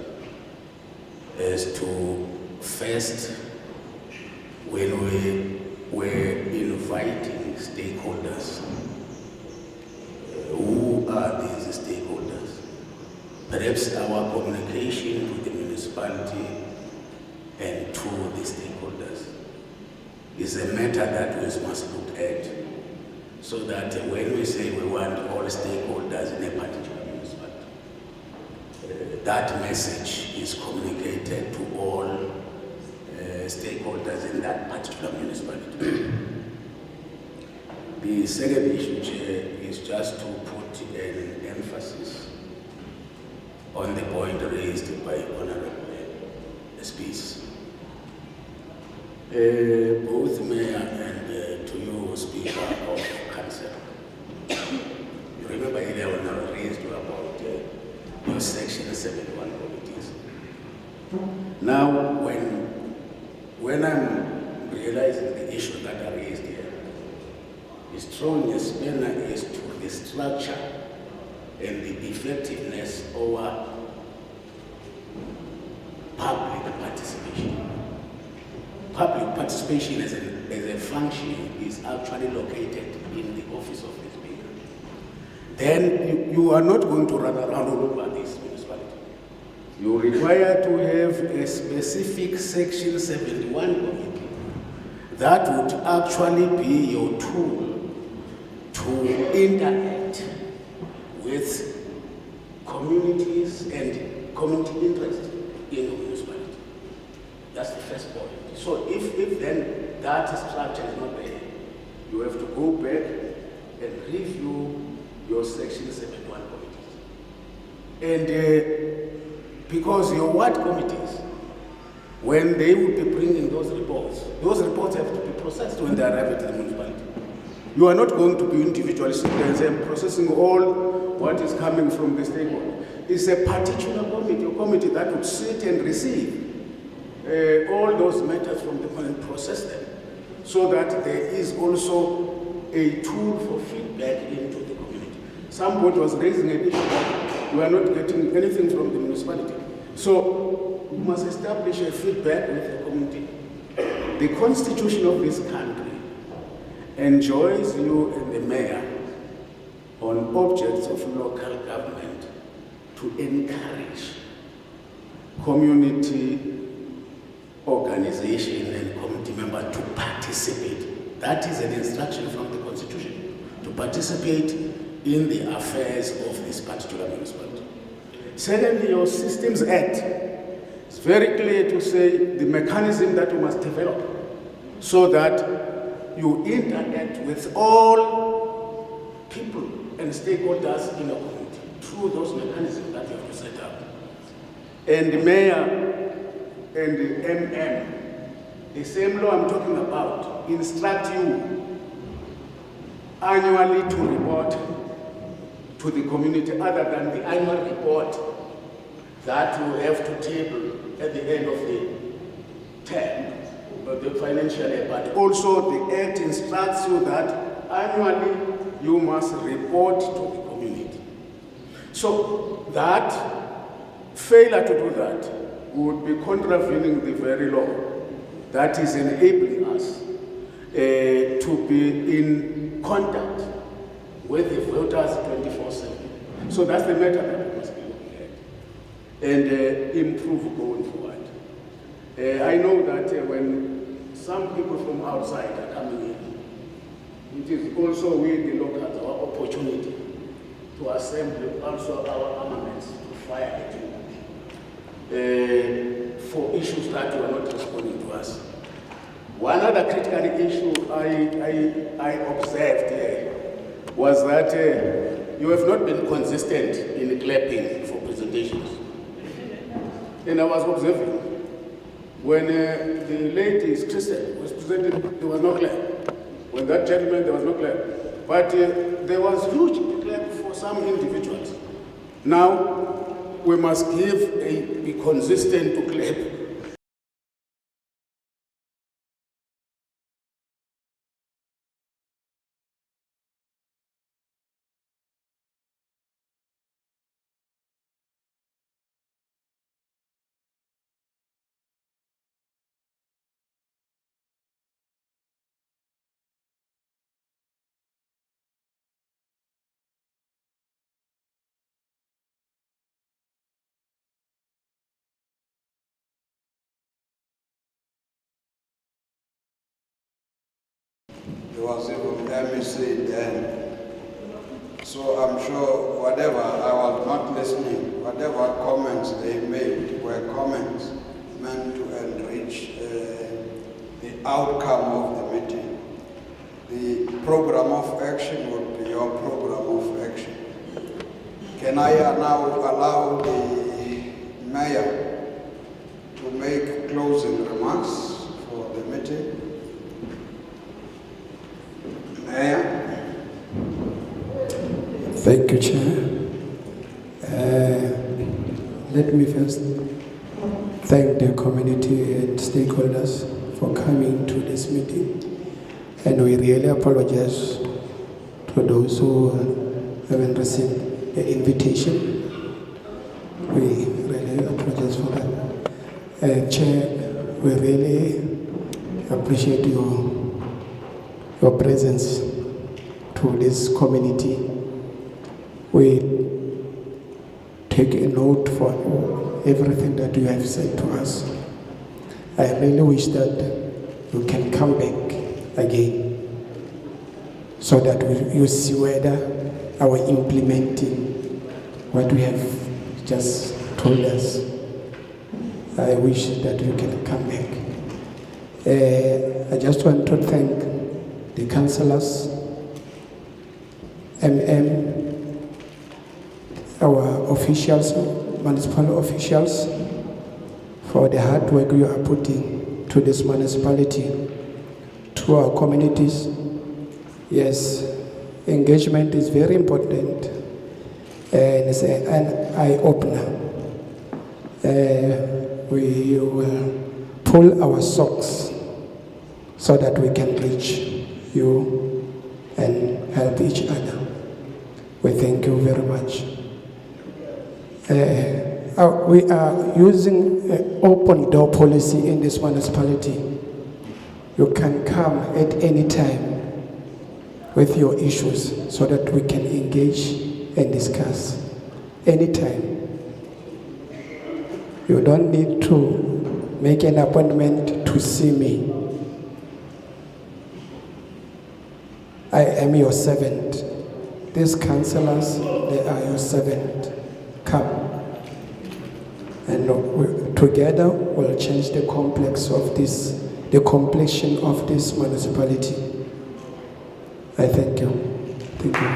as to first, when we were inviting stakeholders, who are these stakeholders? Perhaps our communication with the municipality and to the stakeholders is a matter that we must look at, so that when we say we want all stakeholders in a particular municipality, that message is communicated to all stakeholders in that particular municipality. The second issue, Chair, is just to put an emphasis on the point raised by Honorable Speaker. Both Mayor and to you, Speaker of Council. You remember earlier when I raised you about your Section 71 committees. Now, when I'm realizing the issue that I raised here, the strongest manner is to the structure and the effectiveness over public participation. Public participation as a function is actually located in the office of the Speaker. Then you are not going to run around all over this municipality. You require to have a specific Section 71 committee that would actually be your tool to interact with communities and community interest in the municipality. That's the first point. So if then that structure is not there, you have to go back and review your Section 71 committees. And because your ward committees, when they will be bringing those reports have to be processed when they arrive at the municipality. You are not going to be individual citizens and processing all what is coming from the stakeholder. It's a particular committee, a committee that would sit and receive all those matters from the and process them, so that there is also a tool for feedback into the community. Somebody was raising an issue that we are not getting anything from the municipality. So we must establish a feedback with the community. The constitution of this country enjoins you and the mayor on objects of local government to encourage community organization and community members to participate. That is an instruction from the Constitution, to participate in the affairs of this particular municipality. Secondly, your Systems Act is very clear to say the mechanism that you must develop so that you interact with all people and stakeholders in a community through those mechanisms that you have to set up. And the mayor and the MM, the same law I'm talking about, instruct you annually to report to the community other than the annual report that you have to table at the end of the term, the financial year. But also the Act instructs you that annually you must report to the community. So that failure to do that would be contravening the very law that is enabling us to be in contact with the voters 24/7. So that's the matter that we must be looking at and improve going forward. I know that when some people from outside are coming in, it is also we, the locals, our opportunity to assemble also our armaments to fire at you. For issues that you are not responding to us. One other critical issue I observed here was that you have not been consistent in clapping for presentations. And I was observing when the lady Christian was presented, there was no clap. When that gentleman, there was no clap. But there was huge clap for some individuals. Now, we must be consistent to clap. There was even MEC then. So I'm sure whatever, I was not listening, whatever comments they made were comments meant to enrich the outcome of the meeting. the program of action would be your program of action. Can I now allow the mayor to make closing remarks for the meeting? Mayor? Thank you, Chair. Let me first thank the community and stakeholders for coming to this meeting. And we really apologize to those who haven't received the invitation. We really apologize for that. Chair, we really appreciate your presence to this community. We take a note for everything that you have said to us. I really wish that you can come back again so that you see whether our implementing what we have just told us. I wish that you can come back. I just want to thank the councillors, our officials, municipal officials, for the hard work you are putting to this municipality, to our communities. Yes, engagement is very important and it's an eye-opener. We will pull our socks so that we can reach you and help each other. We thank you very much. We are using an open door policy in this municipality. You can come at any time with your issues so that we can engage and discuss anytime. You don't need to make an appointment to see me. I am your servant. These councillors, they are your servant. Come. And together we'll change the the complexion of this municipality. I thank you. Thank you.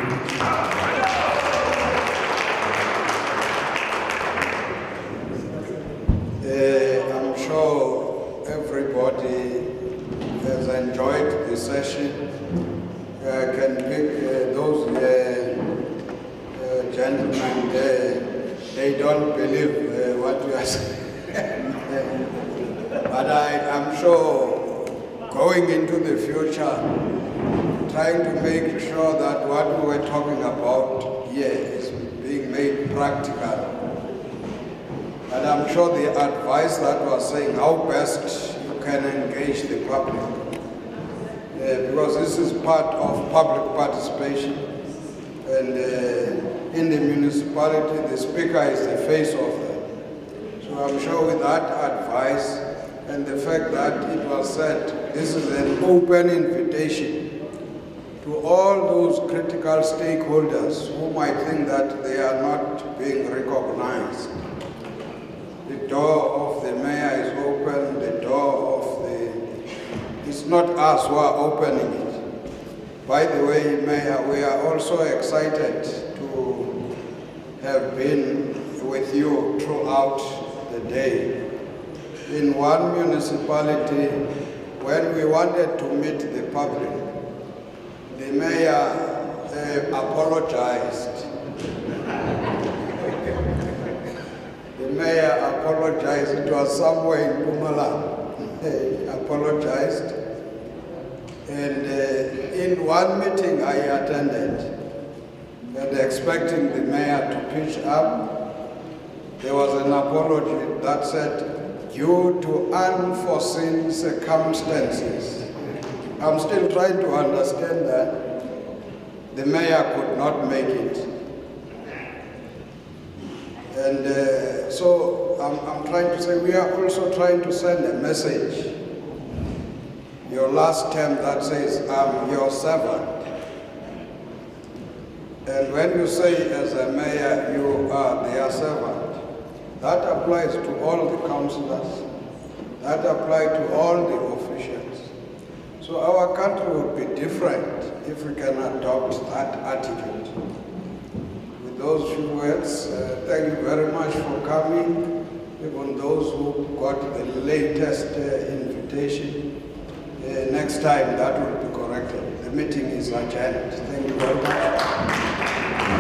I'm sure everybody has enjoyed the session. I can pick those gentlemen there. They don't believe what we are saying. But I'm sure going into the future, trying to make sure that what we were talking about here is being made practical. And I'm sure the advice that was saying how best you can engage the public, because this is part of public participation. And in the municipality, the speaker is the face of that. So I'm sure with that advice and the fact that it was said, this is an open invitation to all those critical stakeholders who might think that they are not being recognized. The door of the mayor is open, the door of it's not us who are opening it. By the way, Mayor, we are also excited to have been with you throughout the day. In one municipality, when we wanted to meet the public, the mayor apologized. The mayor apologized. It was somewhere in Pumalang. He apologized. And in one meeting I attended, and expecting the mayor to pitch up, there was an apology that said, due to unforeseen circumstances. I'm still trying to understand that. The mayor could not make it. And so I'm trying to say, we are also trying to send a message. Your last term that says, I'm your servant. And when you say as a mayor, you are their servant, that applies to all the councillors. That applies to all the officials. So So our country would be different if we can adopt that attitude. With those few words, thank you very much for coming. Even those who got the latest invitation, next time that will be corrected. The meeting is adjourned. Thank you very much.